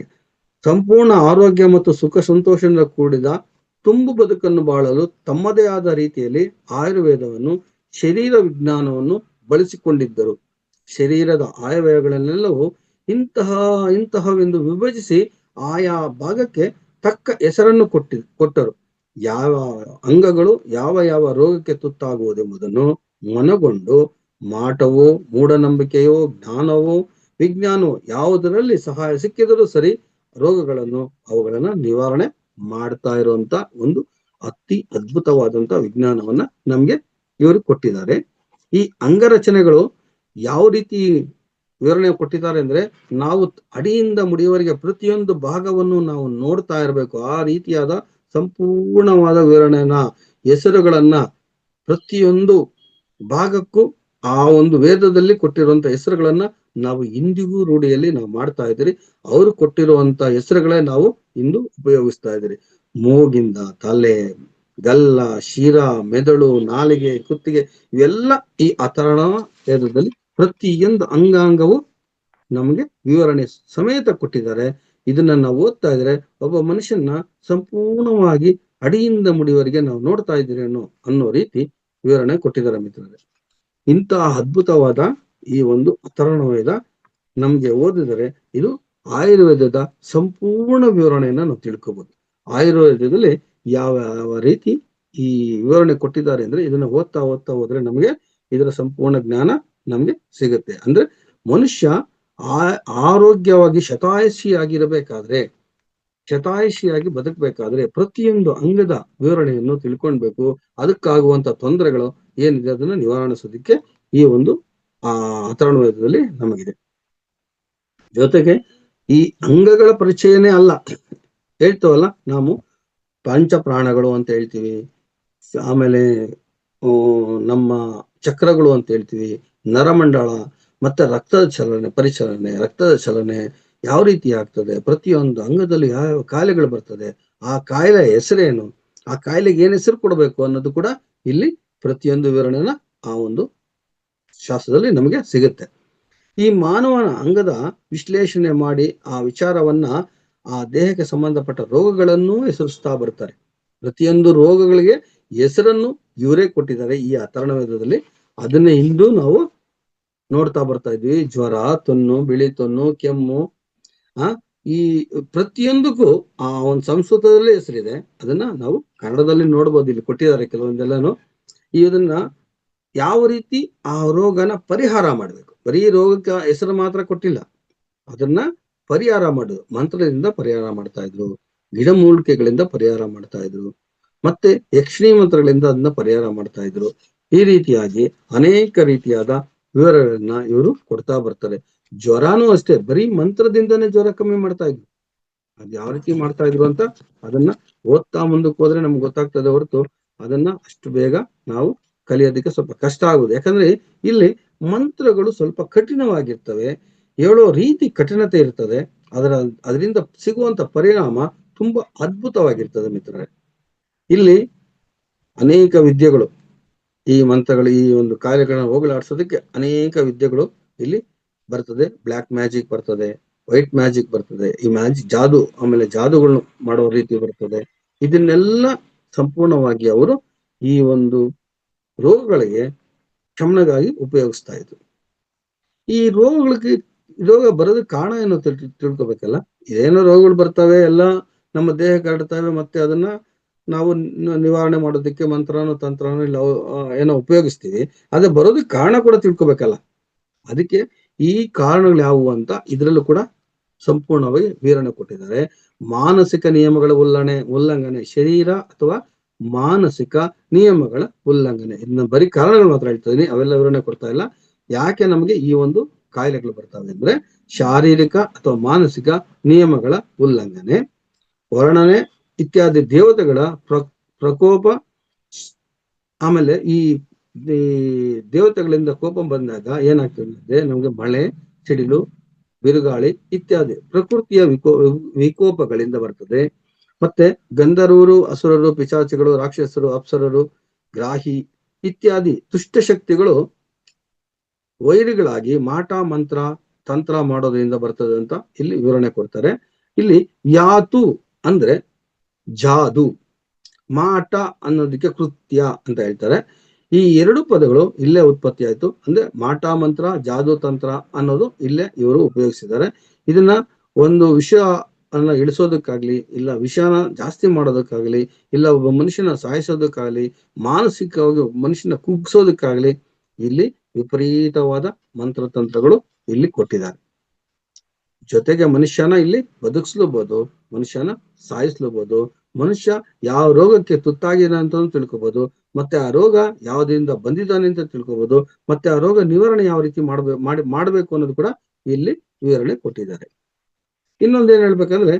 ಸಂಪೂರ್ಣ ಆರೋಗ್ಯ ಮತ್ತು ಸುಖ ಸಂತೋಷದಿಂದ ಕೂಡಿದ ತುಂಬು ಬದುಕನ್ನು ಬಾಳಲು ತಮ್ಮದೇ ಆದ ರೀತಿಯಲ್ಲಿ ಆಯುರ್ವೇದವನ್ನು ಶರೀರ ವಿಜ್ಞಾನವನ್ನು ಬಳಸಿಕೊಂಡಿದ್ದರು. ಶರೀರದ ಆಯವ್ಯಯಗಳನ್ನೆಲ್ಲವೂ ಇಂತಹವೆಂದು ವಿಭಜಿಸಿ ಆಯಾ ಭಾಗಕ್ಕೆ ತಕ್ಕ ಹೆಸರನ್ನು ಕೊಟ್ಟರು. ಯಾವ ಅಂಗಗಳು ಯಾವ ಯಾವ ರೋಗಕ್ಕೆ ತುತ್ತಾಗುವುದೆಂಬುದನ್ನು ಮನಗೊಂಡು ಮಾಟವೋ ಮೂಢನಂಬಿಕೆಯೋ ಜ್ಞಾನವೋ ವಿಜ್ಞಾನವೋ ಯಾವುದರಲ್ಲಿ ಸಹಾಯ ಸಿಕ್ಕಿದರೂ ಸರಿ ರೋಗಗಳನ್ನು ಅವುಗಳನ್ನ ನಿವಾರಣೆ ಮಾಡ್ತಾ ಇರುವಂತ ಒಂದು ಅತಿ ಅದ್ಭುತವಾದಂತ ವಿಜ್ಞಾನವನ್ನ ನಮ್ಗೆ ಇವರು ಕೊಟ್ಟಿದ್ದಾರೆ. ಈ ಅಂಗರಚನೆಗಳು ಯಾವ ರೀತಿ ವಿವರಣೆ ಕೊಟ್ಟಿದ್ದಾರೆ ಅಂದ್ರೆ, ನಾವು ಅಡಿಯಿಂದ ಮುಡಿಯವರೆಗೆ ಪ್ರತಿಯೊಂದು ಭಾಗವನ್ನು ನಾವು ನೋಡ್ತಾ ಇರಬೇಕು. ಆ ರೀತಿಯಾದ ಸಂಪೂರ್ಣವಾದ ವಿವರಣೆಯನ್ನ, ಹೆಸರುಗಳನ್ನ ಪ್ರತಿಯೊಂದು ಭಾಗಕ್ಕೂ ಆ ಒಂದು ವೇದದಲ್ಲಿ ಕೊಟ್ಟಿರುವಂತ ಹೆಸರುಗಳನ್ನ ನಾವು ಇಂದಿಗೂ ರೂಢಿಯಲ್ಲಿ ನಾವು ಮಾಡ್ತಾ ಇದ್ದೀರಿ. ಅವರು ಕೊಟ್ಟಿರುವಂತ ಹೆಸರುಗಳೇ ನಾವು ಇಂದು ಉಪಯೋಗಿಸ್ತಾ ಇದ್ದೀರಿ. ಮೂಗಿಂದ ತಲೆ, ಗಲ್ಲ, ಶಿರ, ಮೆದುಳು, ನಾಲಿಗೆ, ಕುತ್ತಿಗೆ, ಇವೆಲ್ಲ ಈ ಅಥರ್ವಣ ವೇದದಲ್ಲಿ ಪ್ರತಿಯೊಂದು ಅಂಗಾಂಗವು ನಮಗೆ ವಿವರಣೆ ಸಮೇತ ಕೊಟ್ಟಿದ್ದಾರೆ. ಇದನ್ನ ನಾವು ಓದ್ತಾ ಇದ್ರೆ ಒಬ್ಬ ಮನುಷ್ಯನ ಸಂಪೂರ್ಣವಾಗಿ ಅಡಿಯಿಂದ ಮುಡಿಯವರೆಗೆ ನಾವು ನೋಡ್ತಾ ಇದ್ದೀರಿ ಅನ್ನೋ ರೀತಿ ವಿವರಣೆ ಕೊಟ್ಟಿದ್ದಾರೆ ಮಿತ್ರರೇ. ಇಂತಹ ಅದ್ಭುತವಾದ ಈ ಒಂದು ಅಥರ್ವಣ ವೇದ ನಮ್ಗೆ ಓದಿದರೆ ಇದು ಆಯುರ್ವೇದದ ಸಂಪೂರ್ಣ ವಿವರಣೆಯನ್ನ ನಾವು ತಿಳ್ಕೊಬಹುದು. ಆಯುರ್ವೇದದಲ್ಲಿ ಯಾವ ಯಾವ ರೀತಿ ಈ ವಿವರಣೆ ಕೊಟ್ಟಿದ್ದಾರೆ ಅಂದ್ರೆ, ಇದನ್ನ ಓದ್ತಾ ಹೋದ್ರೆ ನಮಗೆ ಇದರ ಸಂಪೂರ್ಣ ಜ್ಞಾನ ನಮ್ಗೆ ಸಿಗುತ್ತೆ. ಅಂದ್ರೆ ಮನುಷ್ಯ ಆರೋಗ್ಯವಾಗಿ ಶತಾಯುಷಿಯಾಗಿ ಬದುಕಬೇಕಾದ್ರೆ ಪ್ರತಿಯೊಂದು ಅಂಗದ ವಿವರಣೆಯನ್ನು ತಿಳ್ಕೊಳ್ಬೇಕು. ಅದಕ್ಕಾಗುವಂತ ತೊಂದರೆಗಳು ಏನಿದೆ ಅದನ್ನ ನಿವಾರಿಸೋದಕ್ಕೆ ಈ ಒಂದು ಅಥರ್ವಣ ವೇದದಲ್ಲಿ ನಮಗಿದೆ. ಜೊತೆಗೆ ಈ ಅಂಗಗಳ ಪರಿಚಯನೇ ಅಲ್ಲ, ಹೇಳ್ತೇವಲ್ಲ ನಾವು ಪಂಚ ಪ್ರಾಣಗಳು ಅಂತ ಹೇಳ್ತೀವಿ, ಆಮೇಲೆ ನಮ್ಮ ಚಕ್ರಗಳು ಅಂತ ಹೇಳ್ತೀವಿ, ನರಮಂಡಲ, ಮತ್ತೆ ರಕ್ತದ ಚಲನೆ ಪರಿಚಲನೆ, ರಕ್ತದ ಚಲನೆ ಯಾವ ರೀತಿ ಆಗ್ತದೆ, ಪ್ರತಿಯೊಂದು ಅಂಗದಲ್ಲಿ ಯಾವ ಕಾಯಿಲೆಗಳು ಬರ್ತದೆ, ಆ ಕಾಯಿಲೆ ಹೆಸರೇನು, ಆ ಕಾಯಿಲೆಗೆ ಏನ್ ಹೆಸರು ಕೊಡಬೇಕು ಅನ್ನೋದು ಕೂಡ ಇಲ್ಲಿ ಪ್ರತಿಯೊಂದು ವಿವರಣೆನ ಆ ಒಂದು ಶಾಸ್ತ್ರದಲ್ಲಿ ನಮಗೆ ಸಿಗುತ್ತೆ. ಈ ಮಾನವನ ಅಂಗದ ವಿಶ್ಲೇಷಣೆ ಮಾಡಿ ಆ ವಿಚಾರವನ್ನ ಆ ದೇಹಕ್ಕೆ ಸಂಬಂಧಪಟ್ಟ ರೋಗಗಳನ್ನು ಹೆಸರಿಸ್ತಾ ಬರ್ತಾರೆ. ಪ್ರತಿಯೊಂದು ರೋಗಗಳಿಗೆ ಹೆಸರನ್ನು ಇವರೇ ಕೊಟ್ಟಿದ್ದಾರೆ ಈ ಅಥರ್ವಣ ವೇದದಲ್ಲಿ. ಅದನ್ನೇ ಇಂದು ನಾವು ನೋಡ್ತಾ ಬರ್ತಾ ಇದ್ವಿ. ಜ್ವರ, ತೊನ್ನು, ಬಿಳಿ ತೊನ್ನು, ಕೆಮ್ಮು, ಈ ಪ್ರತಿಯೊಂದಕ್ಕೂ ಆ ಒಂದು ಸಂಸ್ಕೃತದಲ್ಲೇ ಹೆಸರಿದೆ. ಅದನ್ನ ನಾವು ಕನ್ನಡದಲ್ಲಿ ನೋಡ್ಬೋದು, ಇಲ್ಲಿ ಕೊಟ್ಟಿದ್ದಾರೆ ಕೆಲವೊಂದೆಲ್ಲಾನು. ಇದನ್ನ ಯಾವ ರೀತಿ ಆ ರೋಗನ ಪರಿಹಾರ ಮಾಡ್ಬೇಕು, ಬರೀ ರೋಗಕ್ಕೆ ಹೆಸರು ಮಾತ್ರ ಕೊಟ್ಟಿಲ್ಲ, ಅದನ್ನ ಪರಿಹಾರ ಮಾಡುದು ಮಂತ್ರದಿಂದ ಪರಿಹಾರ ಮಾಡ್ತಾ ಇದ್ರು, ಗಿಡಮೂಲಿಕೆಗಳಿಂದ ಪರಿಹಾರ ಮಾಡ್ತಾ ಇದ್ರು, ಮತ್ತೆ ಯಕ್ಷಿಣಿ ಮಂತ್ರಗಳಿಂದ ಅದನ್ನ ಪರಿಹಾರ ಮಾಡ್ತಾ ಇದ್ರು. ಈ ರೀತಿಯಾಗಿ ಅನೇಕ ರೀತಿಯಾದ ವಿವರಗಳನ್ನ ಇವರು ಕೊಡ್ತಾ ಬರ್ತಾರೆ. ಜ್ವರನೂ ಅಷ್ಟೇ, ಬರೀ ಮಂತ್ರದಿಂದನೇ ಜ್ವರ ಕಮ್ಮಿ ಮಾಡ್ತಾ ಇದ್ರು. ಅದ್ ಯಾವ ರೀತಿ ಮಾಡ್ತಾ ಇದ್ರು ಅಂತ ಅದನ್ನ ಓದ್ತಾ ಮುಂದಕ್ಕೆ ಹೋದ್ರೆ ನಮ್ಗೆ ಗೊತ್ತಾಗ್ತದೆ ಹೊರತು ಅದನ್ನ ಅಷ್ಟು ಬೇಗ ನಾವು ಕಲಿಯೋದಕ್ಕೆ ಸ್ವಲ್ಪ ಕಷ್ಟ ಆಗುದು. ಯಾಕಂದ್ರೆ ಇಲ್ಲಿ ಮಂತ್ರಗಳು ಸ್ವಲ್ಪ ಕಠಿಣವಾಗಿರ್ತವೆ, ಹೇಳೋ ರೀತಿ ಕಠಿಣತೆ ಇರ್ತದೆ, ಅದರಿಂದ ಸಿಗುವಂತ ಪರಿಣಾಮ ತುಂಬಾ ಅದ್ಭುತವಾಗಿರ್ತದೆ ಮಿತ್ರರೇ. ಇಲ್ಲಿ ಅನೇಕ ವಿದ್ಯೆಗಳು, ಈ ಮಂತ್ರಗಳು, ಈ ಒಂದು ಕಾಯಿಲೆಗಳನ್ನ ಹೋಗಲಾಡಿಸೋದಕ್ಕೆ ಅನೇಕ ವಿದ್ಯೆಗಳು ಇಲ್ಲಿ ಬರ್ತದೆ. ಬ್ಲ್ಯಾಕ್ ಮ್ಯಾಜಿಕ್ ಬರ್ತದೆ, ವೈಟ್ ಮ್ಯಾಜಿಕ್ ಬರ್ತದೆ, ಈ ಮ್ಯಾಜಿಕ್ ಜಾದು, ಆಮೇಲೆ ಜಾದುಗಳನ್ನ ಮಾಡೋ ರೀತಿ ಬರ್ತದೆ. ಇದನ್ನೆಲ್ಲ ಸಂಪೂರ್ಣವಾಗಿ ಅವರು ಈ ಒಂದು ರೋಗಗಳಿಗೆ ಶಮನಗಾಗಿ ಉಪಯೋಗಿಸ್ತಾ ಇದ್ರು. ಈ ರೋಗ ಬರೋದಕ್ಕೆ ಕಾರಣ ಏನೋ ತಿಳ್ಕೊಬೇಕಲ್ಲ. ಏನೋ ರೋಗಗಳು ಬರ್ತವೆ, ಎಲ್ಲ ನಮ್ಮ ದೇಹಕ್ಕೆ ಹರಡ್ತವೆ, ಮತ್ತೆ ಅದನ್ನ ನಾವು ನಿವಾರಣೆ ಮಾಡೋದಕ್ಕೆ ಮಂತ್ರನೋ ತಂತ್ರನೋ ಇಲ್ಲ ಏನೋ ಉಪಯೋಗಿಸ್ತೀವಿ. ಅದೇ ಬರೋದಕ್ಕೆ ಕಾರಣ ಕೂಡ ತಿಳ್ಕೊಬೇಕಲ್ಲ. ಅದಕ್ಕೆ ಈ ಕಾರಣಗಳು ಯಾವುವು ಅಂತ ಇದರಲ್ಲೂ ಕೂಡ ಸಂಪೂರ್ಣವಾಗಿ ವಿವರಣೆ ಕೊಟ್ಟಿದ್ದಾರೆ. ಮಾನಸಿಕ ನಿಯಮಗಳ ಉಲ್ಲಂಘನೆ, ಶರೀರ ಅಥವಾ ಮಾನಸಿಕ ನಿಯಮಗಳ ಉಲ್ಲಂಘನೆ, ಇದನ್ನ ಬರೀ ಕಾರಣಗಳು ಮಾತ್ರ ಹೇಳ್ತಾ ಇದೀನಿ, ಅವೆಲ್ಲ ವಿವರಣೆ ಕೊಡ್ತಾ ಇಲ್ಲ. ಯಾಕೆ ನಮಗೆ ಈ ಒಂದು ಕಾಯಿಲೆಗಳು ಬರ್ತವೆ ಅಂದ್ರೆ ಶಾರೀರಿಕ ಅಥವಾ ಮಾನಸಿಕ ನಿಯಮಗಳ ಉಲ್ಲಂಘನೆ, ವರ್ಣನೆ ಇತ್ಯಾದಿ ದೇವತೆಗಳ ಪ್ರಕೋಪ, ಆಮೇಲೆ ಈ ದೇವತೆಗಳಿಂದ ಕೋಪ ಬಂದಾಗ ಏನಾಗ್ತದೆ, ನಮ್ಗೆ ಮಳೆ, ಸಿಡಿಲು, ಬಿರುಗಾಳಿ ಇತ್ಯಾದಿ ಪ್ರಕೃತಿಯ ವಿಕೋಪಗಳಿಂದ ಬರ್ತದೆ. ಮತ್ತೆ ಗಂಧರ್ವರು, ಅಸುರರು, ಪಿಶಾಚಿಗಳು, ರಾಕ್ಷಸರು, ಅಪ್ಸರರು, ಗ್ರಾಹಿ ಇತ್ಯಾದಿ ದುಷ್ಟಶಕ್ತಿಗಳು ವೈರಿಗಳಾಗಿ ಮಾಟ ಮಂತ್ರ ತಂತ್ರ ಮಾಡೋದ್ರಿಂದ ಬರ್ತದೆ ಅಂತ ಇಲ್ಲಿ ವಿವರಣೆ ಕೊಡ್ತಾರೆ. ಇಲ್ಲಿ ಯಾತು ಅಂದ್ರೆ ಜಾದು, ಮಾಟ ಅನ್ನೋದಕ್ಕೆ ಕೃತ್ಯ ಅಂತ ಹೇಳ್ತಾರೆ. ಈ ಎರಡು ಪದಗಳು ಇಲ್ಲೇ ಉತ್ಪತ್ತಿ ಆಯ್ತು. ಅಂದ್ರೆ ಮಾಟ ಮಂತ್ರ, ಜಾದು ತಂತ್ರ ಅನ್ನೋದು ಇಲ್ಲೇ ಇವರು ಉಪಯೋಗಿಸಿದ್ದಾರೆ. ಇದನ್ನ ಒಂದು ವಿಷಯ ಅನ್ನ ಇಳಿಸೋದಕ್ಕಾಗ್ಲಿ, ಇಲ್ಲ ವಿಷಯನ ಜಾಸ್ತಿ ಮಾಡೋದಕ್ಕಾಗ್ಲಿ, ಇಲ್ಲ ಒಬ್ಬ ಮನುಷ್ಯನ ಸಾಯಿಸೋದಕ್ಕಾಗ್ಲಿ, ಮಾನಸಿಕವಾಗಿ ಮನುಷ್ಯನ ಕುಗ್ಸೋದಕ್ಕಾಗ್ಲಿ ಇಲ್ಲಿ ವಿಪರೀತವಾದ ಮಂತ್ರತಂತ್ರಗಳು ಇಲ್ಲಿ ಕೊಟ್ಟಿದ್ದಾರೆ. ಜೊತೆಗೆ ಮನುಷ್ಯನ ಇಲ್ಲಿ ಬದುಕಿಸ್ಲೂಬಹುದು, ಮನುಷ್ಯನ ಸಾಯಿಸ್ಲೂಬಹುದು, ಮನುಷ್ಯ ಯಾವ ರೋಗಕ್ಕೆ ತುತ್ತಾಗಿದೆ ಅಂತ ತಿಳ್ಕೊಬಹುದು, ಮತ್ತೆ ಆ ರೋಗ ಯಾವ್ದ್ರಿಂದ ಬಂದಿದ್ದಾನೆ ಅಂತ ತಿಳ್ಕೊಬಹುದು, ಮತ್ತೆ ಆ ರೋಗ ನಿವಾರಣೆ ಯಾವ ರೀತಿ ಮಾಡಬೇಕು ಅನ್ನೋದು ಕೂಡ ಇಲ್ಲಿ ವಿವರಣೆ ಕೊಟ್ಟಿದ್ದಾರೆ. ಇನ್ನೊಂದೇನ್ ಹೇಳ್ಬೇಕಂದ್ರೆ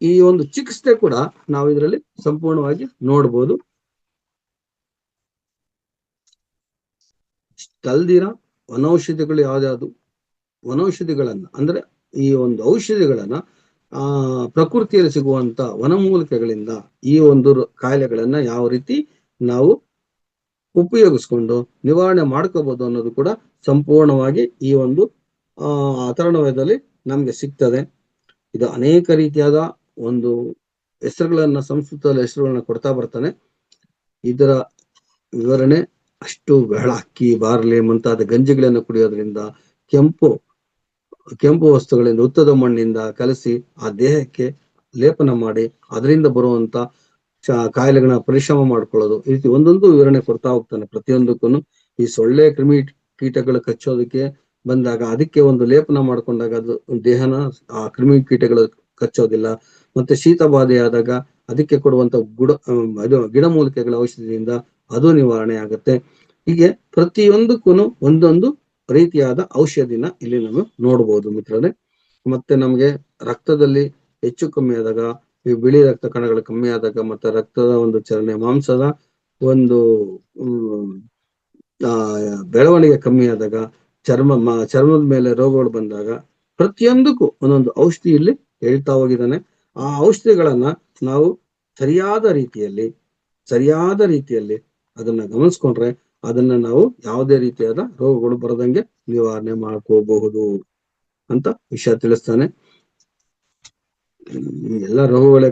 ಈ ಒಂದು ಚಿಕಿತ್ಸೆ ಕೂಡ ನಾವು ಇದರಲ್ಲಿ ಸಂಪೂರ್ಣವಾಗಿ ನೋಡ್ಬೋದು. ತಲ್ದಿರ ವನೌಷಧಿಗಳು ಯಾವ್ದಾವ್ದು, ವನೌಷಧಿಗಳನ್ನ ಅಂದ್ರೆ ಈ ಒಂದು ಔಷಧಿಗಳನ್ನ ಪ್ರಕೃತಿಯಲ್ಲಿ ಸಿಗುವಂತ ವನಮೂಲಿಕೆಗಳಿಂದ ಈ ಒಂದು ಕಾಯಿಲೆಗಳನ್ನ ಯಾವ ರೀತಿ ನಾವು ಉಪಯೋಗಿಸ್ಕೊಂಡು ನಿವಾರಣೆ ಮಾಡ್ಕೋಬಹುದು ಅನ್ನೋದು ಕೂಡ ಸಂಪೂರ್ಣವಾಗಿ ಈ ಒಂದು ಅಥರ್ವಣ ವೇದದಲ್ಲಿ ನಮ್ಗೆ ಸಿಗ್ತದೆ. ಇದು ಅನೇಕ ರೀತಿಯಾದ ಒಂದು ಹೆಸರುಗಳನ್ನ, ಸಂಸ್ಕೃತದಲ್ಲಿ ಹೆಸರುಗಳನ್ನ ಕೊಡ್ತಾ ಬರ್ತಾನೆ. ಇದರ ವಿವರಣೆ ಅಷ್ಟು ಬಹಳ. ಅಕ್ಕಿ, ಬಾರ್ಲಿ ಮುಂತಾದ ಗಂಜಿಗಳನ್ನು ಕುಡಿಯೋದ್ರಿಂದ, ಕೆಂಪು ವಸ್ತುಗಳಿಂದ, ಉತ್ತದ ಮಣ್ಣಿಂದ ಕಲಸಿ ಆ ದೇಹಕ್ಕೆ ಲೇಪನ ಮಾಡಿ ಅದರಿಂದ ಬರುವಂತ ಕಾಯಿಲೆಗಳನ್ನ ಪರಿಶ್ರಮ ಮಾಡ್ಕೊಳ್ಳೋದು, ಈ ರೀತಿ ಒಂದೊಂದು ವಿವರಣೆ ಕೊಡ್ತಾ ಹೋಗ್ತಾನೆ ಪ್ರತಿಯೊಂದಕ್ಕೂ. ಈ ಸೊಳ್ಳೆ ಕ್ರಿಮಿ ಕೀಟಗಳು ಕಚ್ಚೋದಕ್ಕೆ ಬಂದಾಗ ಅದಕ್ಕೆ ಒಂದು ಲೇಪನ ಮಾಡ್ಕೊಂಡಾಗ ಅದು ದೇಹನ ಆ ಕ್ರಿಮಿ ಕೀಟಗಳು ಕಚ್ಚೋದಿಲ್ಲ. ಮತ್ತೆ ಶೀತ ಬಾಧೆ ಆದಾಗ ಅದಕ್ಕೆ ಕೊಡುವಂತ ಗಿಡಮೂಲಿಕೆಗಳ ಔಷಧಿಯಿಂದ ಅದು ನಿವಾರಣೆ ಆಗುತ್ತೆ. ಹೀಗೆ ಪ್ರತಿಯೊಂದಕ್ಕೂ ಒಂದೊಂದು ರೀತಿಯಾದ ಔಷಧಿನ ಇಲ್ಲಿ ನಾವು ನೋಡಬಹುದು ಮಿತ್ರರೇ. ಮತ್ತೆ ನಮಗೆ ರಕ್ತದಲ್ಲಿ ಹೆಚ್ಚು ಕಮ್ಮಿ ಆದಾಗ, ಈ ಬಿಳಿ ರಕ್ತ ಕಣಗಳು ಕಮ್ಮಿ ಆದಾಗ, ಮತ್ತೆ ರಕ್ತದ ಒಂದು ಚಲನೆ, ಮಾಂಸದ ಒಂದು ಬೆಳವಣಿಗೆ ಕಮ್ಮಿ ಆದಾಗ, ಚರ್ಮದ ಮೇಲೆ ರೋಗಗಳು ಬಂದಾಗ, ಪ್ರತಿಯೊಂದಕ್ಕೂ ಒಂದೊಂದು ಔಷಧಿ ಇಲ್ಲಿ ಹೇಳ್ತಾ ಹೋಗಿದ್ದಾನೆ. ಆ ಔಷಧಿಗಳನ್ನ ನಾವು ಸರಿಯಾದ ರೀತಿಯಲ್ಲಿ ಅದನ್ನ ಗಮನಿಸ್ಕೊಂಡ್ರೆ ಅದನ್ನ ನಾವು ಯಾವುದೇ ರೀತಿಯಾದ ರೋಗಗಳು ಬರದಂಗೆ ನಿವಾರಣೆ ಮಾಡ್ಕೋಬಹುದು ಅಂತ ವಿಷಯ ತಿಳಿಸ್ತಾನೆ. ಎಲ್ಲ ರೋಗಗಳ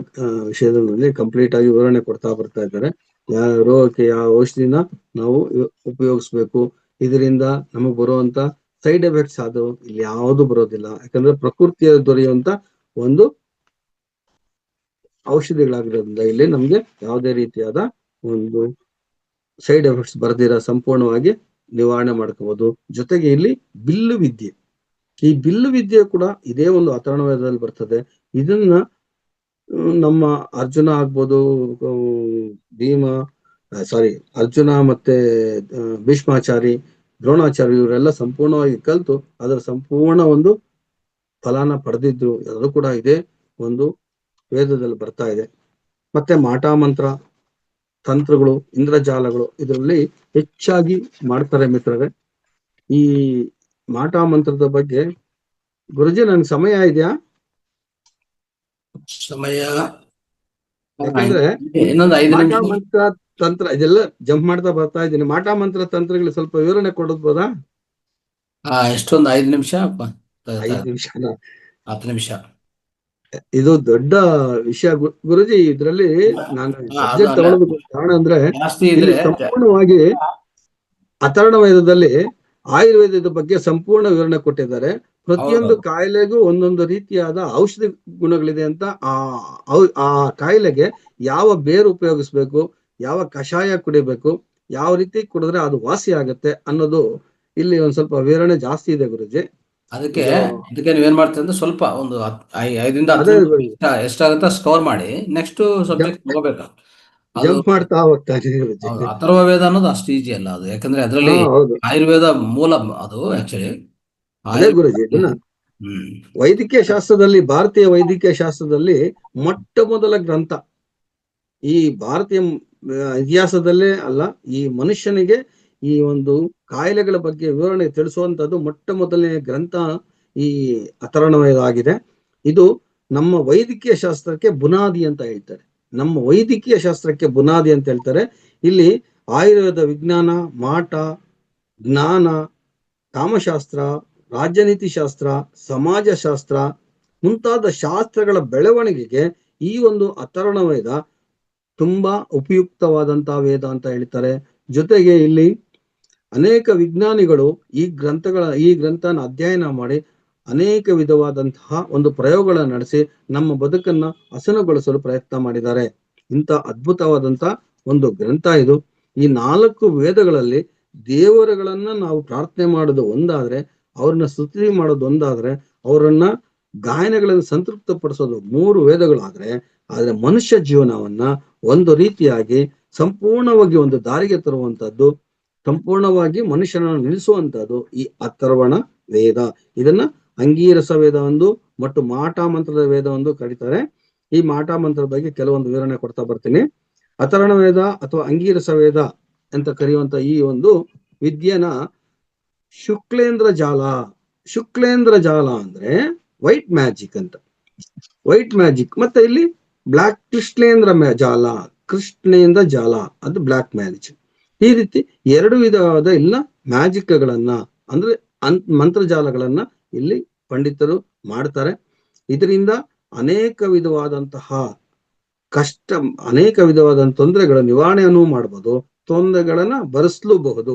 ವಿಷಯದಲ್ಲಿ ಕಂಪ್ಲೀಟ್ ಆಗಿ ವಿವರಣೆ ಕೊಡ್ತಾ ಬರ್ತಾ ಇದ್ದಾರೆ. ಯಾವ ರೋಗಕ್ಕೆ ಯಾವ ಔಷಧಿನ ನಾವು ಉಪಯೋಗಿಸ್ಬೇಕು, ಇದರಿಂದ ನಮಗ್ ಬರುವಂತ ಸೈಡ್ ಎಫೆಕ್ಟ್ಸ್ ಅದು ಇಲ್ಲಿ ಯಾವುದು ಬರೋದಿಲ್ಲ. ಯಾಕಂದ್ರೆ ಪ್ರಕೃತಿಯ ದೊರೆಯುವಂತ ಒಂದು ಔಷಧಿಗಳಾಗಿರೋದ್ರಿಂದ ಇಲ್ಲಿ ನಮ್ಗೆ ಯಾವುದೇ ರೀತಿಯಾದ ಒಂದು ಸೈಡ್ ಎಫೆಕ್ಟ್ಸ್ ಬರ್ದಿರ ಸಂಪೂರ್ಣವಾಗಿ ನಿವಾರಣೆ ಮಾಡ್ಕೋಬಹುದು. ಜೊತೆಗೆ ಇಲ್ಲಿ ಬಿಲ್ಲು ವಿದ್ಯೆ, ಈ ಬಿಲ್ಲು ವಿದ್ಯೆ ಕೂಡ ಇದೇ ಒಂದು ಅಥರ್ವಣ ವೇದದಲ್ಲಿ ಬರ್ತದೆ. ಇದನ್ನ ನಮ್ಮ ಅರ್ಜುನ ಆಗ್ಬೋದು, ಅರ್ಜುನ ಮತ್ತೆ ಭೀಷ್ಮಾಚಾರಿ, ದ್ರೋಣಾಚಾರ್ಯ ಇವರೆಲ್ಲ ಸಂಪೂರ್ಣವಾಗಿ ಕಲ್ತು ಅದರ ಸಂಪೂರ್ಣ ಒಂದು ಫಲಾನ ಪಡೆದಿದ್ರು. ಅದು ಕೂಡ ಇದೇ ಒಂದು ವೇದದಲ್ಲಿ ಬರ್ತಾ ಇದೆ. ಮತ್ತೆ ಮಾಟ ಮಂತ್ರ, ತಂತ್ರಗಳು, ಇಂದ್ರಜಾಲಗಳು ಇದರಲ್ಲಿ ಹೆಚ್ಚಾಗಿ ಮಾಡ್ತಾರೆ ಮಿತ್ರರೇ. ಈ ಮಾಟ ಮಂತ್ರದ ಬಗ್ಗೆ ಗುರುಜಿ ನನ್ಗೆ ಸಮಯ ಇದೆಯಾ? ಸಮಯ ಯಾಕಂದ್ರೆ ಮಾಟ ಮಂತ್ರ ತಂತ್ರ ಇದೆಲ್ಲ ಜಂಪ್ ಮಾಡ್ತಾ ಬರ್ತಾ ಇದ್ದೀನಿ. ಮಾಟ ಮಂತ್ರ ತಂತ್ರಗಳು ಸ್ವಲ್ಪ ವಿವರಣೆ ಕೊಡಬಹುದಾ? ಎಷ್ಟೊಂದು 5 ನಿಮಿಷ 5 ನಿಮಿಷನ? 10 ನಿಮಿಷ. ಇದು ದೊಡ್ಡ ವಿಷಯ ಗುರುಜಿ. ಇದ್ರಲ್ಲಿ ನಾನು ಸಬ್ಜೆಕ್ಟ್ ತಗೊಳ್ಳೋದಕ್ಕೆ ಕಾರಣ ಅಂದ್ರೆ ಸಂಪೂರ್ಣವಾಗಿ ಅಥರ್ವಣ ವೇದದಲ್ಲಿ ಆಯುರ್ವೇದದ ಬಗ್ಗೆ ಸಂಪೂರ್ಣ ವಿವರಣೆ ಕೊಟ್ಟಿದ್ದಾರೆ. ಪ್ರತಿಯೊಂದು ಕಾಯಿಲೆಗೂ ಒಂದೊಂದು ರೀತಿಯಾದ ಔಷಧಿ ಗುಣಗಳಿದೆ ಅಂತ, ಆ ಕಾಯಿಲೆಗೆ ಯಾವ ಬೇರು ಉಪಯೋಗಿಸ್ಬೇಕು, ಯಾವ ಕಷಾಯ ಕುಡಿಬೇಕು, ಯಾವ ರೀತಿ ಕುಡಿದ್ರೆ ಅದು ವಾಸಿ ಆಗತ್ತೆ ಅನ್ನೋದು ಇಲ್ಲಿ ಒಂದ್ ಸ್ವಲ್ಪ ವಿವರಣೆ ಜಾಸ್ತಿ ಇದೆ ಗುರುಜಿ. ಅದಕ್ಕೆ ನೀವೇನ್ ಮಾಡ್ತೀರಿ ಅಂದ್ರೆ ಸ್ವಲ್ಪ ಒಂದು 5 ರಿಂದ 10 ನಿಮಿಷ ಎಷ್ಟಾಗುತ್ತೆ ಸ್ಕೋರ್ ಮಾಡಿ ನೆಕ್ಸ್ಟ್ ಸಬ್ಜೆಕ್ಟ್ ತಗೋಬೇಕು. ಜಂಪ್ ಮಾಡ್ತಾ ಹೋಗ್ತಾ ಅಥರ್ವ ವೇದ ಅನ್ನೋದು ಅಷ್ಟು ಈಜಿ ಅಲ್ಲ ಅದು, ಯಾಕಂದ್ರೆ ಅದರಲ್ಲಿ ಆಯುರ್ವೇದ ಮೂಲ ಅದು ಆಕ್ಚುಲಿ. ಅದೇ ಗುರುಜಿ, ವೈದ್ಯಕೀಯ ಶಾಸ್ತ್ರದಲ್ಲಿ, ಭಾರತೀಯ ವೈದ್ಯಕೀಯ ಶಾಸ್ತ್ರದಲ್ಲಿ ಮೊಟ್ಟ ಮೊದಲ ಗ್ರಂಥ, ಈ ಭಾರತೀಯ ಇತಿಹಾಸದಲ್ಲೇ ಅಲ್ಲ, ಈ ಮನುಷ್ಯನಿಗೆ ಈ ಒಂದು ಕಾಯಿಲೆಗಳ ಬಗ್ಗೆ ವಿವರಣೆ ತಿಳಿಸುವಂತದ್ದು ಮೊಟ್ಟ ಮೊದಲನೇ ಗ್ರಂಥ ಈ ಅಥರ್ವಣ ವೇದ ಆಗಿದೆ. ಇದು ನಮ್ಮ ವೈದ್ಯಕೀಯ ಶಾಸ್ತ್ರಕ್ಕೆ ಬುನಾದಿ ಅಂತ ಹೇಳ್ತಾರೆ. ನಮ್ಮ ವೈದ್ಯಕೀಯ ಶಾಸ್ತ್ರಕ್ಕೆ ಬುನಾದಿ ಅಂತ ಹೇಳ್ತಾರೆ. ಇಲ್ಲಿ ಆಯುರ್ವೇದ ವಿಜ್ಞಾನ, ಮಾಟ, ಜ್ಞಾನ, ಕಾಮಶಾಸ್ತ್ರ, ರಾಜನೀತಿ ಶಾಸ್ತ್ರ, ಸಮಾಜಶಾಸ್ತ್ರ ಮುಂತಾದ ಶಾಸ್ತ್ರಗಳ ಬೆಳವಣಿಗೆಗೆ ಈ ಒಂದು ಅಥರ್ವಣ ವೇದ ತುಂಬಾ ಉಪಯುಕ್ತವಾದಂತಹ ವೇದ ಅಂತ ಹೇಳ್ತಾರೆ. ಜೊತೆಗೆ ಇಲ್ಲಿ ಅನೇಕ ವಿಜ್ಞಾನಿಗಳು ಈ ಗ್ರಂಥನ ಅಧ್ಯಯನ ಮಾಡಿ ಅನೇಕ ವಿಧವಾದಂತಹ ಒಂದು ಪ್ರಯೋಗಗಳನ್ನು ನಡೆಸಿ ನಮ್ಮ ಬದುಕನ್ನ ಹಸನುಗೊಳಿಸಲು ಪ್ರಯತ್ನ ಮಾಡಿದ್ದಾರೆ. ಇಂಥ ಅದ್ಭುತವಾದಂತಹ ಒಂದು ಗ್ರಂಥ ಇದು. ಈ 4 ವೇದಗಳಲ್ಲಿ ದೇವರುಗಳನ್ನ ನಾವು ಪ್ರಾರ್ಥನೆ ಮಾಡೋದು ಒಂದಾದ್ರೆ, ಅವ್ರನ್ನ ಸ್ತುತಿ ಮಾಡೋದು ಒಂದಾದ್ರೆ, ಅವರನ್ನ ಗಾಯನಗಳನ್ನು ಸಂತೃಪ್ತ ಪಡಿಸೋದು 3 ವೇದಗಳಾದ್ರೆ, ಆದ್ರೆ ಮನುಷ್ಯ ಜೀವನವನ್ನ ಒಂದು ರೀತಿಯಾಗಿ ಸಂಪೂರ್ಣವಾಗಿ ಒಂದು ದಾರಿಗೆ ತರುವಂತದ್ದು, ಸಂಪೂರ್ಣವಾಗಿ ಮನುಷ್ಯನನ್ನು ನಿಲ್ಲಿಸುವಂತದ್ದು ಈ ಅಥರ್ವಣ ವೇದ. ಇದನ್ನ ಅಂಗೀರಸ ವೇದ ಒಂದು ಮತ್ತು ಮಾಟ ಮಂತ್ರದ ವೇದ ಒಂದು ಕರೀತಾರೆ. ಈ ಮಾಟ ಮಂತ್ರದ ಬಗ್ಗೆ ಕೆಲವೊಂದು ವಿವರಣೆ ಕೊಡ್ತಾ ಬರ್ತೀನಿ. ಅಥರ್ವಣ ವೇದ ಅಥವಾ ಅಂಗೀರಸ ವೇದ ಅಂತ ಕರೆಯುವಂತ ಈ ಒಂದು ವಿದ್ಯೆನ ಶುಕ್ಲೇಂದ್ರ ಜಾಲ ಅಂದ್ರೆ ವೈಟ್ ಮ್ಯಾಜಿಕ್ ಅಂತ, ವೈಟ್ ಮ್ಯಾಜಿಕ್. ಮತ್ತೆ ಇಲ್ಲಿ ಬ್ಲಾಕ್ ಕೃಷ್ಣೇಂದ್ರ ಜಾಲ ಅದು ಬ್ಲಾಕ್ ಮ್ಯಾಜಿಕ್. ಈ ರೀತಿ 2 ವಿಧವಾದ ಇಲ್ಲ ಮ್ಯಾಜಿಕ್ಗಳನ್ನ ಅಂದ್ರೆ ಮಂತ್ರಜಾಲಗಳನ್ನ ಇಲ್ಲಿ ಪಂಡಿತರು ಮಾಡ್ತಾರೆ. ಇದರಿಂದ ಅನೇಕ ವಿಧವಾದಂತಹ ಅನೇಕ ವಿಧವಾದಂತ ತೊಂದರೆಗಳ ನಿವಾರಣೆಯನ್ನು ಮಾಡಬಹುದು, ತೊಂದರೆಗಳನ್ನ ಬರೆಸಲೂಬಹುದು.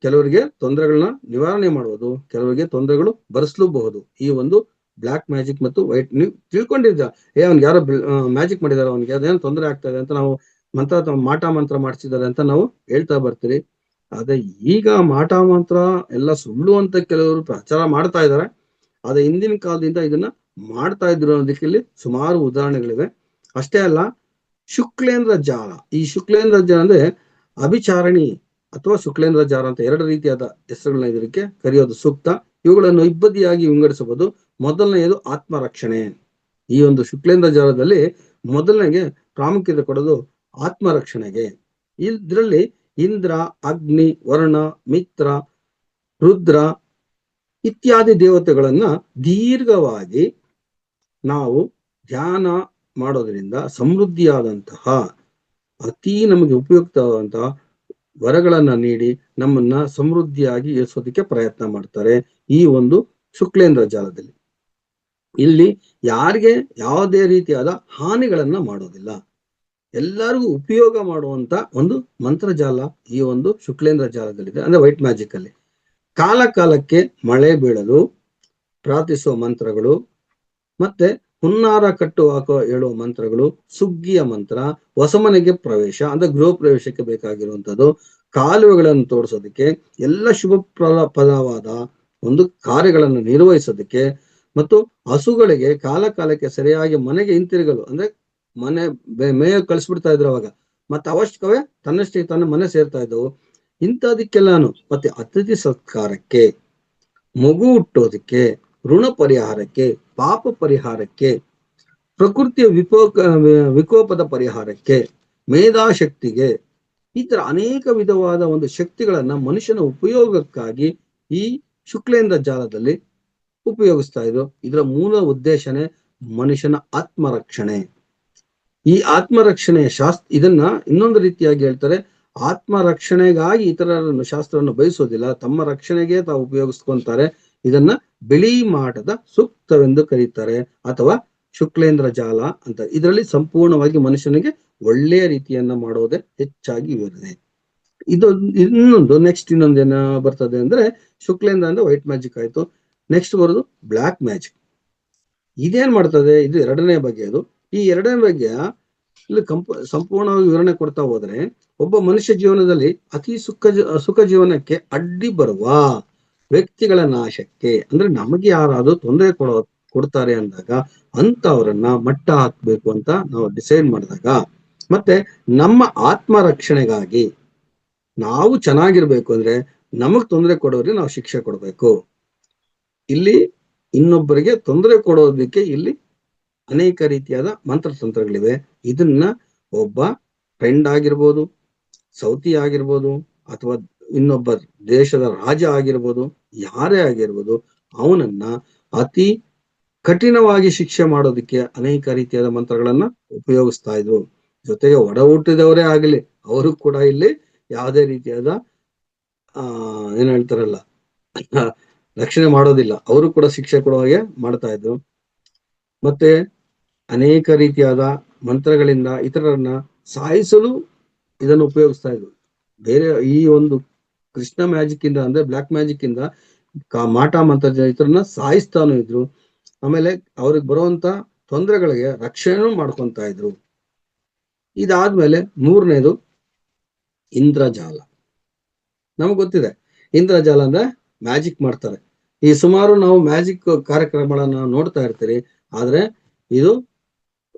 ಕೆಲವರಿಗೆ ತೊಂದರೆಗಳನ್ನ ನಿವಾರಣೆ ಮಾಡಬಹುದು, ಕೆಲವರಿಗೆ ತೊಂದರೆಗಳು ಬರೆಸಲೂಬಹುದು. ಈ ಒಂದು ಬ್ಲಾಕ್ ಮ್ಯಾಜಿಕ್ ಮತ್ತು ವೈಟ್, ನೀವು ತಿಳ್ಕೊಂಡಿದ್ದ ಅವ್ನಿಗೆ ಯಾರೋ ಮ್ಯಾಜಿಕ್ ಮಾಡಿದಾರೆ, ಅವ್ನಿಗೆ ಅದೇನು ತೊಂದರೆ ಆಗ್ತಾ ಇದೆ ಅಂತ ನಾವು ಮಾಟ ಮಂತ್ರ ಮಾಡಿಸಿದ್ದಾರೆ ಅಂತ ನಾವು ಹೇಳ್ತಾ ಬರ್ತೀರಿ. ಆದ್ರೆ ಈಗ ಮಾಟ ಮಂತ್ರ ಎಲ್ಲ ಸುಳ್ಳು ಅಂತ ಕೆಲವರು ಪ್ರಚಾರ ಮಾಡ್ತಾ ಇದ್ದಾರೆ. ಆದ್ರೆ ಹಿಂದಿನ ಕಾಲದಿಂದ ಇದನ್ನ ಮಾಡ್ತಾ ಇದ್ರು ಅನ್ನೋದಕ್ಕೆ ಇಲ್ಲಿ ಸುಮಾರು ಉದಾಹರಣೆಗಳಿವೆ. ಅಷ್ಟೇ ಅಲ್ಲ, ಶುಕ್ಲೇಂದ್ರ ಜಾಲ, ಈ ಶುಕ್ಲೇಂದ್ರ ಜಾಲ ಅಂದ್ರೆ ಅಥವಾ ಶುಕ್ಲೇಂದ್ರ ಜಾಲ ಅಂತ ಎರಡು ರೀತಿಯಾದ ಹೆಸರುಗಳನ್ನ ಇದಕ್ಕೆ ಕರೆಯೋದು ಸೂಕ್ತ. ಇವುಗಳನ್ನು ಇಬ್ಬದಿಯಾಗಿ ವಿಂಗಡಿಸಬಹುದು. ಮೊದಲನೆಯದು ಆತ್ಮರಕ್ಷಣೆ. ಈ ಒಂದು ಶುಕ್ಲೇಂದ್ರ ಜಾಲದಲ್ಲಿ ಮೊದಲನೆಗೆ ಪ್ರಾಮುಖ್ಯತೆ ಕೊಡೋದು ಆತ್ಮರಕ್ಷಣೆಗೆ. ಇದರಲ್ಲಿ ಇಂದ್ರ, ಅಗ್ನಿ, ವರುಣ, ಮಿತ್ರ, ರುದ್ರ ಇತ್ಯಾದಿ ದೇವತೆಗಳನ್ನ ದೀರ್ಘವಾಗಿ ನಾವು ಧ್ಯಾನ ಮಾಡೋದ್ರಿಂದ ಸಮೃದ್ಧಿಯಾದಂತಹ ಅತಿ ನಮಗೆ ಉಪಯುಕ್ತವಾದಂತಹ ವರಗಳನ್ನ ನೀಡಿ ನಮ್ಮನ್ನ ಸಮೃದ್ಧಿಯಾಗಿ ಇರಿಸೋದಕ್ಕೆ ಪ್ರಯತ್ನ ಮಾಡ್ತಾರೆ ಈ ಒಂದು ಶುಕ್ಲೇಂದ್ರ ಜಾಲದಲ್ಲಿ. ಇಲ್ಲಿ ಯಾರಿಗೆ ಯಾವುದೇ ರೀತಿಯಾದ ಹಾನಿಗಳನ್ನ ಮಾಡೋದಿಲ್ಲ, ಎಲ್ಲರಿಗೂ ಉಪಯೋಗ ಮಾಡುವಂತ ಒಂದು ಮಂತ್ರಜಾಲ ಈ ಒಂದು ಶುಕ್ಲೇಂದ್ರ ಜಾಲದಲ್ಲಿದೆ, ಅಂದ್ರೆ ವೈಟ್ ಮ್ಯಾಜಿಕ್ ಅಲ್ಲಿ. ಕಾಲ ಕಾಲಕ್ಕೆ ಮಳೆ ಬೀಳಲು ಪ್ರಾರ್ಥಿಸುವ ಮಂತ್ರಗಳು, ಮತ್ತೆ ಹುನ್ನಾರ ಕಟ್ಟು ಹಾಕೋ ಹೇಳುವ ಮಂತ್ರಗಳು, ಸುಗ್ಗಿಯ ಮಂತ್ರ, ಹೊಸಮನೆಗೆ ಪ್ರವೇಶ ಅಂದ್ರೆ ಗೃಹ ಪ್ರವೇಶಕ್ಕೆ ಬೇಕಾಗಿರುವಂತದ್ದು, ಕಾಲುವೆಗಳನ್ನು ತೋರಿಸೋದಕ್ಕೆ, ಎಲ್ಲ ಪದವಾದ ಒಂದು ಕಾರ್ಯಗಳನ್ನು ನಿರ್ವಹಿಸೋದಕ್ಕೆ, ಮತ್ತು ಹಸುಗಳಿಗೆ ಕಾಲ ಕಾಲಕ್ಕೆ ಸರಿಯಾಗಿ ಮನೆಗೆ ಹಿಂತಿರುಗಲು ಅಂದ್ರೆ ಮನೆ ಮೇಯ ಕಳಿಸ್ಬಿಡ್ತಾ ಇದ್ರು ಅವಾಗ, ಮತ್ತೆ ಅವಶ್ಯಕವೇ ತನ್ನಷ್ಟೇ ತನ್ನ ಮನೆ ಸೇರ್ತಾ ಇದ್ದವು. ಇಂಥದಕ್ಕೆಲ್ಲಾನು ಮತ್ತೆ ಅತಿಥಿ ಸತ್ಕಾರಕ್ಕೆ, ಮಗು ಹುಟ್ಟೋದಕ್ಕೆ, ಋಣ ಪರಿಹಾರಕ್ಕೆ, ಪಾಪ ಪರಿಹಾರಕ್ಕೆ, ಪ್ರಕೃತಿಯ ವಿಕೋಪದ ಪರಿಹಾರಕ್ಕೆ, ಮೇಧಾಶಕ್ತಿಗೆ, ಈ ತರ ಅನೇಕ ವಿಧವಾದ ಒಂದು ಶಕ್ತಿಗಳನ್ನ ಮನುಷ್ಯನ ಉಪಯೋಗಕ್ಕಾಗಿ ಈ ಶುಕ್ಲೇಂದ್ರ ಜಾಲದಲ್ಲಿ ಉಪಯೋಗಿಸ್ತಾ ಇದ್ರು. ಇದರ ಮೂಲ ಉದ್ದೇಶನೇ ಮನುಷ್ಯನ ಆತ್ಮರಕ್ಷಣೆ. ಈ ಆತ್ಮರಕ್ಷಣೆಯ ಇದನ್ನ ಇನ್ನೊಂದು ರೀತಿಯಾಗಿ ಹೇಳ್ತಾರೆ, ಆತ್ಮರಕ್ಷಣೆಗಾಗಿ ಇತರರನ್ನು ಶಾಸ್ತ್ರವನ್ನು ಬಯಸೋದಿಲ್ಲ, ತಮ್ಮ ರಕ್ಷಣೆಗೆ ತಾವು ಉಪಯೋಗಿಸ್ಕೊಂತಾರೆ. ಇದನ್ನ ಬಿಳಿ ಮಾಟದ ಸೂಕ್ತವೆಂದು ಕರೀತಾರೆ ಅಥವಾ ಶುಕ್ಲೇಂದ್ರ ಜಾಲ ಅಂತ. ಇದರಲ್ಲಿ ಸಂಪೂರ್ಣವಾಗಿ ಮನುಷ್ಯನಿಗೆ ಒಳ್ಳೆಯ ರೀತಿಯನ್ನ ಮಾಡೋದೇ ಹೆಚ್ಚಾಗಿ ಇರುತ್ತದೆ. ಇನ್ನೊಂದು ಇನ್ನೊಂದೇನ ಬರ್ತದೆ ಅಂದ್ರೆ ಶುಕ್ಲೇಂದ್ರ ಅಂದ್ರೆ ವೈಟ್ ಮ್ಯಾಜಿಕ್ ಆಯ್ತು. ನೆಕ್ಸ್ಟ್ ಬರೋದು ಬ್ಲ್ಯಾಕ್ ಮ್ಯಾಜಿಕ್. ಇದೇನ್ ಮಾಡ್ತದೆ, ಇದು ಎರಡನೇ ಬಗೆಯದು. ಈ ಎರಡನೇ ಬಗೆಯ ಇಲ್ಲಿ ಸಂಪೂರ್ಣವಾಗಿ ವಿವರಣೆ ಕೊಡ್ತಾ ಹೋದ್ರೆ, ಒಬ್ಬ ಮನುಷ್ಯ ಜೀವನದಲ್ಲಿ ಅತಿ ಸುಖ ಜೀವನಕ್ಕೆ ಅಡ್ಡಿ ಬರುವ ವ್ಯಕ್ತಿಗಳ ನಾಶಕ್ಕೆ, ಅಂದ್ರೆ ನಮಗೆ ಯಾರಾದ್ರೂ ತೊಂದರೆ ಕೊಡ್ತಾರೆ ಅಂದಾಗ ಅಂತವರನ್ನ ಮಟ್ಟ ಹಾಕ್ಬೇಕು ಅಂತ ನಾವು ಡಿಸೈಡ್ ಮಾಡಿದಾಗ, ಮತ್ತೆ ನಮ್ಮ ಆತ್ಮರಕ್ಷಣೆಗಾಗಿ ನಾವು ಚೆನ್ನಾಗಿರ್ಬೇಕು ಅಂದ್ರೆ ನಮಗ್ ತೊಂದರೆ ಕೊಡೋರಿಗೆ ನಾವು ಶಿಕ್ಷೆ ಕೊಡ್ಬೇಕು. ಇಲ್ಲಿ ಇನ್ನೊಬ್ಬರಿಗೆ ತೊಂದರೆ ಕೊಡೋದಕ್ಕೆ ಇಲ್ಲಿ ಅನೇಕ ರೀತಿಯಾದ ಮಂತ್ರತಂತ್ರಗಳಿವೆ. ಇದನ್ನ ಒಬ್ಬ ಫ್ರೆಂಡ್ ಆಗಿರ್ಬೋದು, ಸೌತಿ ಆಗಿರ್ಬೋದು, ಅಥವಾ ಇನ್ನೊಬ್ಬ ದೇಶದ ರಾಜ ಆಗಿರ್ಬೋದು, ಯಾರೇ ಆಗಿರ್ಬೋದು, ಅವನನ್ನ ಅತಿ ಕಠಿಣವಾಗಿ ಶಿಕ್ಷೆ ಮಾಡೋದಕ್ಕೆ ಅನೇಕ ರೀತಿಯಾದ ಮಂತ್ರಗಳನ್ನ ಉಪಯೋಗಿಸ್ತಾ ಇದ್ರು. ಜೊತೆಗೆ ಒಡ ಹುಟ್ಟಿದವರೇ ಆಗಲಿ ಅವರು ಕೂಡ ಇಲ್ಲಿ ಯಾವುದೇ ರೀತಿಯಾದ ಏನ್ ಹೇಳ್ತಾರಲ್ಲ ರಕ್ಷಣೆ ಮಾಡೋದಿಲ್ಲ, ಅವರು ಕೂಡ ಶಿಕ್ಷೆ ಕೊಡುವ ಹಾಗೆ ಮಾಡ್ತಾ ಇದ್ರು. ಮತ್ತೆ ಅನೇಕ ರೀತಿಯಾದ ಮಂತ್ರಗಳಿಂದ ಇತರರನ್ನ ಸಾಯಿಸಲು ಇದನ್ನು ಉಪಯೋಗಿಸ್ತಾ ಇದ್ರು. ಬೇರೆ ಈ ಒಂದು ಕೃಷ್ಣ ಮ್ಯಾಜಿಕ್ ಇಂದ ಅಂದ್ರೆ ಬ್ಲ್ಯಾಕ್ ಮ್ಯಾಜಿಕ್ ಇಂದ ಮಾಟ ಮಂತ್ರ ಇತರನ್ನ ಸಾಯಿಸ್ತಾನು ಇದ್ರು. ಆಮೇಲೆ ಅವ್ರಿಗೆ ಬರುವಂತ ತೊಂದರೆಗಳಿಗೆ ರಕ್ಷಣೆ ಮಾಡ್ಕೊಂತ ಇದ್ರು. ಇದಾದ್ಮೇಲೆ ಮೂರನೇದು ಇಂದ್ರಜಾಲ. ನಮಗ್ ಗೊತ್ತಿದೆ ಇಂದ್ರಜಾಲ ಅಂದ್ರೆ ಮ್ಯಾಜಿಕ್ ಮಾಡ್ತಾರೆ. ಈ ಸುಮಾರು ನಾವು ಮ್ಯಾಜಿಕ್ ಕಾರ್ಯಕ್ರಮಗಳನ್ನ ನೋಡ್ತಾ ಇರ್ತೀರಿ. ಆದ್ರೆ ಇದು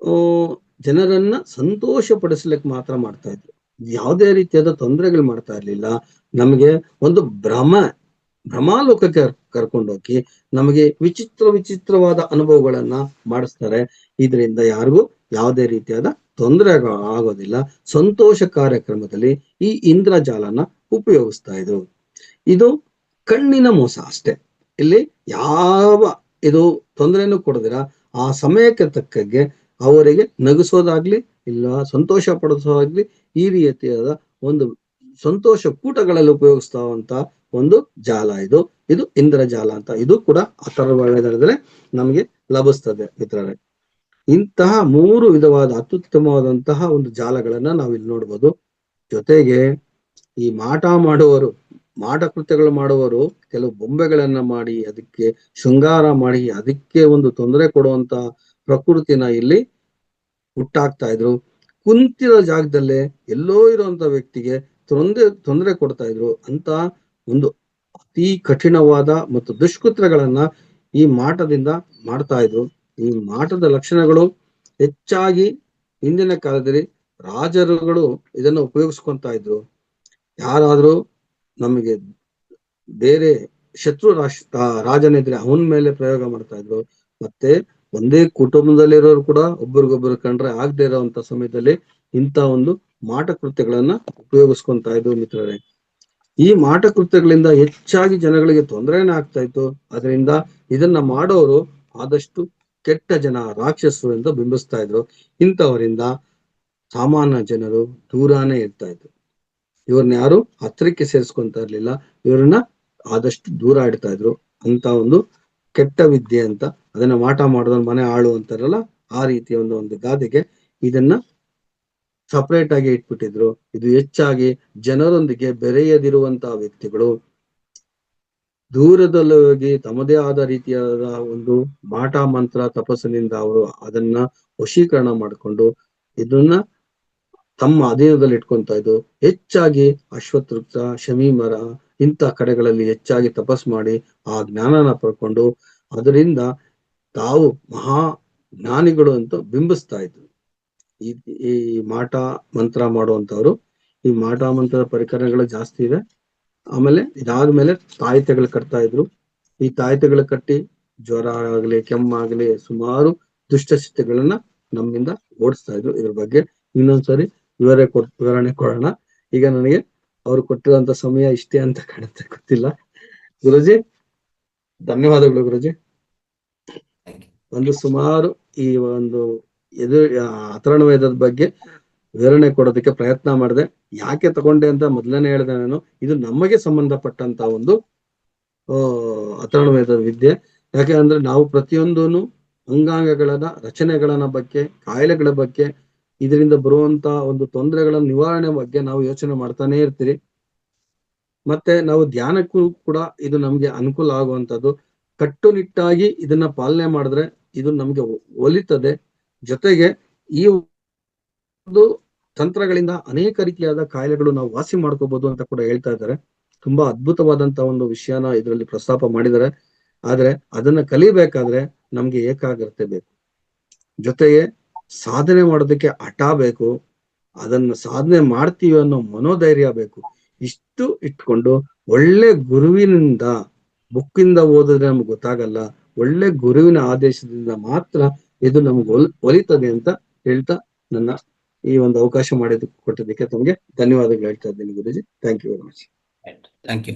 ಜನರನ್ನ ಸಂತೋಷ ಪಡಿಸ್ಲಿಕ್ಕೆ ಮಾತ್ರ ಮಾಡ್ತಾ ಇದ್ರು, ಯಾವುದೇ ರೀತಿಯಾದ ತೊಂದರೆಗಳು ಮಾಡ್ತಾ ಇರ್ಲಿಲ್ಲ. ನಮಗೆ ಒಂದು ಭ್ರಮಾಲೋಕಕ್ಕೆ ಕರ್ಕೊಂಡೋಗಿ ನಮಗೆ ವಿಚಿತ್ರವಾದ ಅನುಭವಗಳನ್ನ ಮಾಡಿಸ್ತಾರೆ. ಇದರಿಂದ ಯಾರಿಗೂ ಯಾವುದೇ ರೀತಿಯಾದ ತೊಂದರೆ ಆಗೋದಿಲ್ಲ. ಸಂತೋಷ ಕಾರ್ಯಕ್ರಮದಲ್ಲಿ ಈ ಇಂದ್ರಜಾಲನ ಉಪಯೋಗಿಸ್ತಾ ಇದ್ರು. ಇದು ಕಣ್ಣಿನ ಮೋಸ ಅಷ್ಟೇ. ಇಲ್ಲಿ ಯಾವ ಇದು ತೊಂದರೆನೂ ಕೊಡದಿರ ಆ ಸಮಯಕ್ಕೆ ತಕ್ಕಗೆ ಅವರಿಗೆ ನಗಿಸೋದಾಗ್ಲಿ ಇಲ್ಲ ಸಂತೋಷ ಪಡಿಸೋದಾಗ್ಲಿ ಈ ರೀತಿಯಾದ ಒಂದು ಸಂತೋಷ ಕೂಟಗಳಲ್ಲಿ ಉಪಯೋಗಿಸ್ತಾವಂತ ಒಂದು ಜಾಲ ಇದು ಇಂದ್ರಜಾಲ ಅಂತ. ಇದು ಕೂಡ ಅಥರ್ವವೇದದಲ್ಲಿ ನಮಗೆ ಲಭಿಸ್ತದೆ ಮಿತ್ರರೇ. ಇಂತಹ 3 ವಿಧವಾದ ಅತ್ಯುತ್ತಮವಾದಂತಹ ಒಂದು ಜಾಲಗಳನ್ನ ನಾವಿಲ್ಲಿ ನೋಡ್ಬೋದು. ಜೊತೆಗೆ ಈ ಮಾಟ ಕೃತ್ಯಗಳು ಮಾಡುವವರು ಕೆಲವು ಬೊಂಬೆಗಳನ್ನ ಮಾಡಿ ಅದಕ್ಕೆ ಶೃಂಗಾರ ಮಾಡಿ ಅದಕ್ಕೆ ಒಂದು ತೊಂದರೆ ಕೊಡುವಂತ ಪ್ರಕೃತಿನ ಇಲ್ಲಿ ಹುಟ್ಟಾಕ್ತಾ ಇದ್ರು. ಕುಂತಿರೋ ಜಾಗದಲ್ಲೇ ಎಲ್ಲೋ ಇರುವಂತ ವ್ಯಕ್ತಿಗೆ ತೊಂದರೆ ಕೊಡ್ತಾ ಇದ್ರು. ಅಂತ ಒಂದು ಅತಿ ಕಠಿಣವಾದ ಮತ್ತು ದುಷ್ಕೃತ್ಯಗಳನ್ನ ಈ ಮಾಟದಿಂದ ಮಾಡ್ತಾ ಇದ್ರು. ಈ ಮಾಟದ ಲಕ್ಷಣಗಳು ಹೆಚ್ಚಾಗಿ ಹಿಂದಿನ ಕಾಲದಲ್ಲಿ ರಾಜರುಗಳು ಇದನ್ನ ಉಪಯೋಗಿಸ್ಕೊಂತ ಇದ್ರು. ಯಾರಾದ್ರೂ ನಮಗೆ ಬೇರೆ ಶತ್ರು ರಾಜನಿದ್ರೆ ಅವನ ಮೇಲೆ ಪ್ರಯೋಗ ಮಾಡ್ತಾ ಇದ್ರು. ಮತ್ತೆ ಒಂದೇ ಕುಟುಂಬದಲ್ಲಿರೋರು ಕೂಡ ಒಬ್ಬರಿಗೊಬ್ಬರು ಕಂಡ್ರೆ ಆಗದೆ ಇರೋಂತ ಸಮಯದಲ್ಲಿ ಇಂಥ ಒಂದು ಮಾಟ ಕೃತ್ಯಗಳನ್ನ ಉಪಯೋಗಿಸ್ಕೊಂತಾ ಇದ್ರು ಮಿತ್ರರೇ. ಈ ಮಾಟ ಕೃತ್ಯಗಳಿಂದ ಹೆಚ್ಚಾಗಿ ಜನಗಳಿಗೆ ತೊಂದರೆನೇ ಆಗ್ತಾ ಇತ್ತು. ಅದರಿಂದ ಇದನ್ನ ಮಾಡೋರು ಆದಷ್ಟು ಕೆಟ್ಟ ಜನ, ರಾಕ್ಷಸರು ಎಂದು ಬಿಂಬಿಸ್ತಾ ಇದ್ರು. ಇಂಥವರಿಂದ ಸಾಮಾನ್ಯ ಜನರು ದೂರಾನೇ ಇರ್ತಾ ಇದ್ರು. ಇವ್ರನ್ನ ಯಾರು ಹತ್ರಕ್ಕೆ ಸೇರಿಸ್ಕೊಂತ ಇರ್ಲಿಲ್ಲ, ಇವ್ರನ್ನ ಆದಷ್ಟು ದೂರ ಇಡ್ತಾ ಇದ್ರು. ಅಂತ ಒಂದು ಕೆಟ್ಟ ವಿದ್ಯೆ ಅಂತ, ಅದನ್ನ ಮಾಟ ಮಾಡಿದವನ್ ಮನೆ ಆಳು ಅಂತಾರಲ್ಲ, ಆ ರೀತಿಯ ಒಂದು ಗಾದೆಗೆ ಇದನ್ನ ಸಪರೇಟ್ ಆಗಿ ಇಟ್ಬಿಟ್ಟಿದ್ರು. ಇದು ಹೆಚ್ಚಾಗಿ ಜನರೊಂದಿಗೆ ಬೆರೆಯದಿರುವಂತಹ ವ್ಯಕ್ತಿಗಳು ದೂರದಲ್ಲಿ ಹೋಗಿ ತಮ್ಮದೇ ಆದ ರೀತಿಯಾದ ಒಂದು ಮಾಟ ಮಂತ್ರ ತಪಸ್ಸಿನಿಂದ ಅವರು ಅದನ್ನ ವಶೀಕರಣ ಮಾಡಿಕೊಂಡು ಇದನ್ನ ತಮ್ಮ ಅಧೀನದಲ್ಲಿ ಇಟ್ಕೊಂತ ಇದ್ದು, ಹೆಚ್ಚಾಗಿ ಅಶ್ವತ್ಥವೃಕ್ಷ, ಶಮಿ ಮರ ಇಂಥ ಕಡೆಗಳಲ್ಲಿ ಹೆಚ್ಚಾಗಿ ತಪಸ್ ಮಾಡಿ ಆ ಜ್ಞಾನನ ಪಡ್ಕೊಂಡು ಅದರಿಂದ ತಾವು ಮಹಾ ಜ್ಞಾನಿಗಳು ಅಂತ ಬಿಂಬಿಸ್ತಾ ಇದ್ರು. ಈ ಮಾಟ ಮಂತ್ರ ಮಾಡುವಂತವ್ರು. ಈ ಮಾಟ ಮಂತ್ರದ ಪರಿಕರಗಳು ಜಾಸ್ತಿ ಇದೆ. ಆಮೇಲೆ ಇದಾದ್ಮೇಲೆ ತಾಯಿತೆಗಳು ಕಟ್ತಾ ಇದ್ರು. ಈ ತಾಯಿತೆಗಳು ಕಟ್ಟಿ ಜ್ವರ ಆಗ್ಲಿ, ಕೆಮ್ಮಾಗ್ಲಿ ಸುಮಾರು ದುಷ್ಟಶಕ್ತಿಗಳನ್ನ ನಮ್ಮಿಂದ ಓಡಿಸ್ತಾ ಇದ್ರು. ಇದ್ರ ಬಗ್ಗೆ ಇನ್ನೊಂದ್ಸರಿ ವಿವರಣೆ ಕೊಡೋಣ. ಈಗ ನನಗೆ ಅವ್ರು ಕೊಟ್ಟಿರುವಂತ ಸಮಯ ಇಷ್ಟೇ ಅಂತ ಕಾಣುತ್ತೆ, ಗೊತ್ತಿಲ್ಲ. ಗುರುಜಿ ಧನ್ಯವಾದಗಳು ಗುರುಜಿ. ಸುಮಾರು ಈ ಒಂದು ಅಥರ್ವಣ ವೇದದ ಬಗ್ಗೆ ವಿವರಣೆ ಕೊಡೋದಕ್ಕೆ ಪ್ರಯತ್ನ ಮಾಡಿದೆ. ಯಾಕೆ ತಗೊಂಡೆ ಅಂತ ಮೊದಲನೇ ಹೇಳಿದೆ ನಾನು. ಇದು ನಮಗೆ ಸಂಬಂಧಪಟ್ಟಂತ ಒಂದು ಅಥರ್ವಣ ವೇದದ ವಿದ್ಯೆ. ಯಾಕೆ ಅಂದ್ರೆ ನಾವು ಪ್ರತಿಯೊಂದೂನು ಅಂಗಾಂಗಗಳನ್ನ, ರಚನೆಗಳನ್ನ ಬಗ್ಗೆ, ಕಾಯಿಲೆಗಳ ಬಗ್ಗೆ, ಇದರಿಂದ ಬರುವಂತ ಒಂದು ತೊಂದರೆಗಳ ನಿವಾರಣೆ ಬಗ್ಗೆ ನಾವು ಯೋಚನೆ ಮಾಡ್ತಾನೆ ಇರ್ತೀರಿ. ಮತ್ತೆ ನಾವು ಧ್ಯಾನಕ್ಕೂ ಕೂಡ ಇದು ನಮ್ಗೆ ಅನುಕೂಲ ಆಗುವಂತದ್ದು. ಕಟ್ಟುನಿಟ್ಟಾಗಿ ಇದನ್ನ ಪಾಲನೆ ಮಾಡಿದ್ರೆ ಇದು ನಮ್ಗೆ ಒಲಿತದೆ. ಜೊತೆಗೆ ಈ ಒಂದು ತಂತ್ರಗಳಿಂದ ಅನೇಕ ರೀತಿಯಾದ ಕಾಯಿಲೆಗಳು ನಾವು ವಾಸಿ ಮಾಡ್ಕೋಬಹುದು ಅಂತ ಕೂಡ ಹೇಳ್ತಾ ಇದ್ದಾರೆ. ತುಂಬಾ ಅದ್ಭುತವಾದಂತ ಒಂದು ವಿಷಯನ ಇದರಲ್ಲಿ ಪ್ರಸ್ತಾಪ ಮಾಡಿದ್ದಾರೆ. ಆದ್ರೆ ಅದನ್ನ ಕಲಿಬೇಕಾದ್ರೆ ನಮ್ಗೆ ಏಕಾಗ್ರತೆ ಬೇಕು, ಜೊತೆಗೆ ಸಾಧನೆ ಮಾಡೋದಕ್ಕೆ ಹಠ ಬೇಕು, ಅದನ್ನ ಸಾಧನೆ ಮಾಡ್ತೀವಿ ಅನ್ನೋ ಮನೋಧೈರ್ಯ ಬೇಕು. ಇಷ್ಟು ಇಟ್ಕೊಂಡು ಒಳ್ಳೆ ಗುರುವಿನಿಂದ, ಬುಕ್ಕಿಂದ ಓದಿದ್ರೆ ನಮ್ಗೆ ಗೊತ್ತಾಗಲ್ಲ, ಒಳ್ಳೆ ಗುರುವಿನ ಆದೇಶದಿಂದ ಮಾತ್ರ ಇದು ನಮ್ಗೆ ಒಲಿತದೆ ಅಂತ ಹೇಳ್ತಾ ನನ್ನ ಈ ಒಂದು ಅವಕಾಶ ಕೊಟ್ಟಿದ್ದಕ್ಕೆ ತಮಗೆ ಧನ್ಯವಾದಗಳು ಹೇಳ್ತಾ ಇದ್ದೀನಿ Guruji. Thank you very much. Thank you.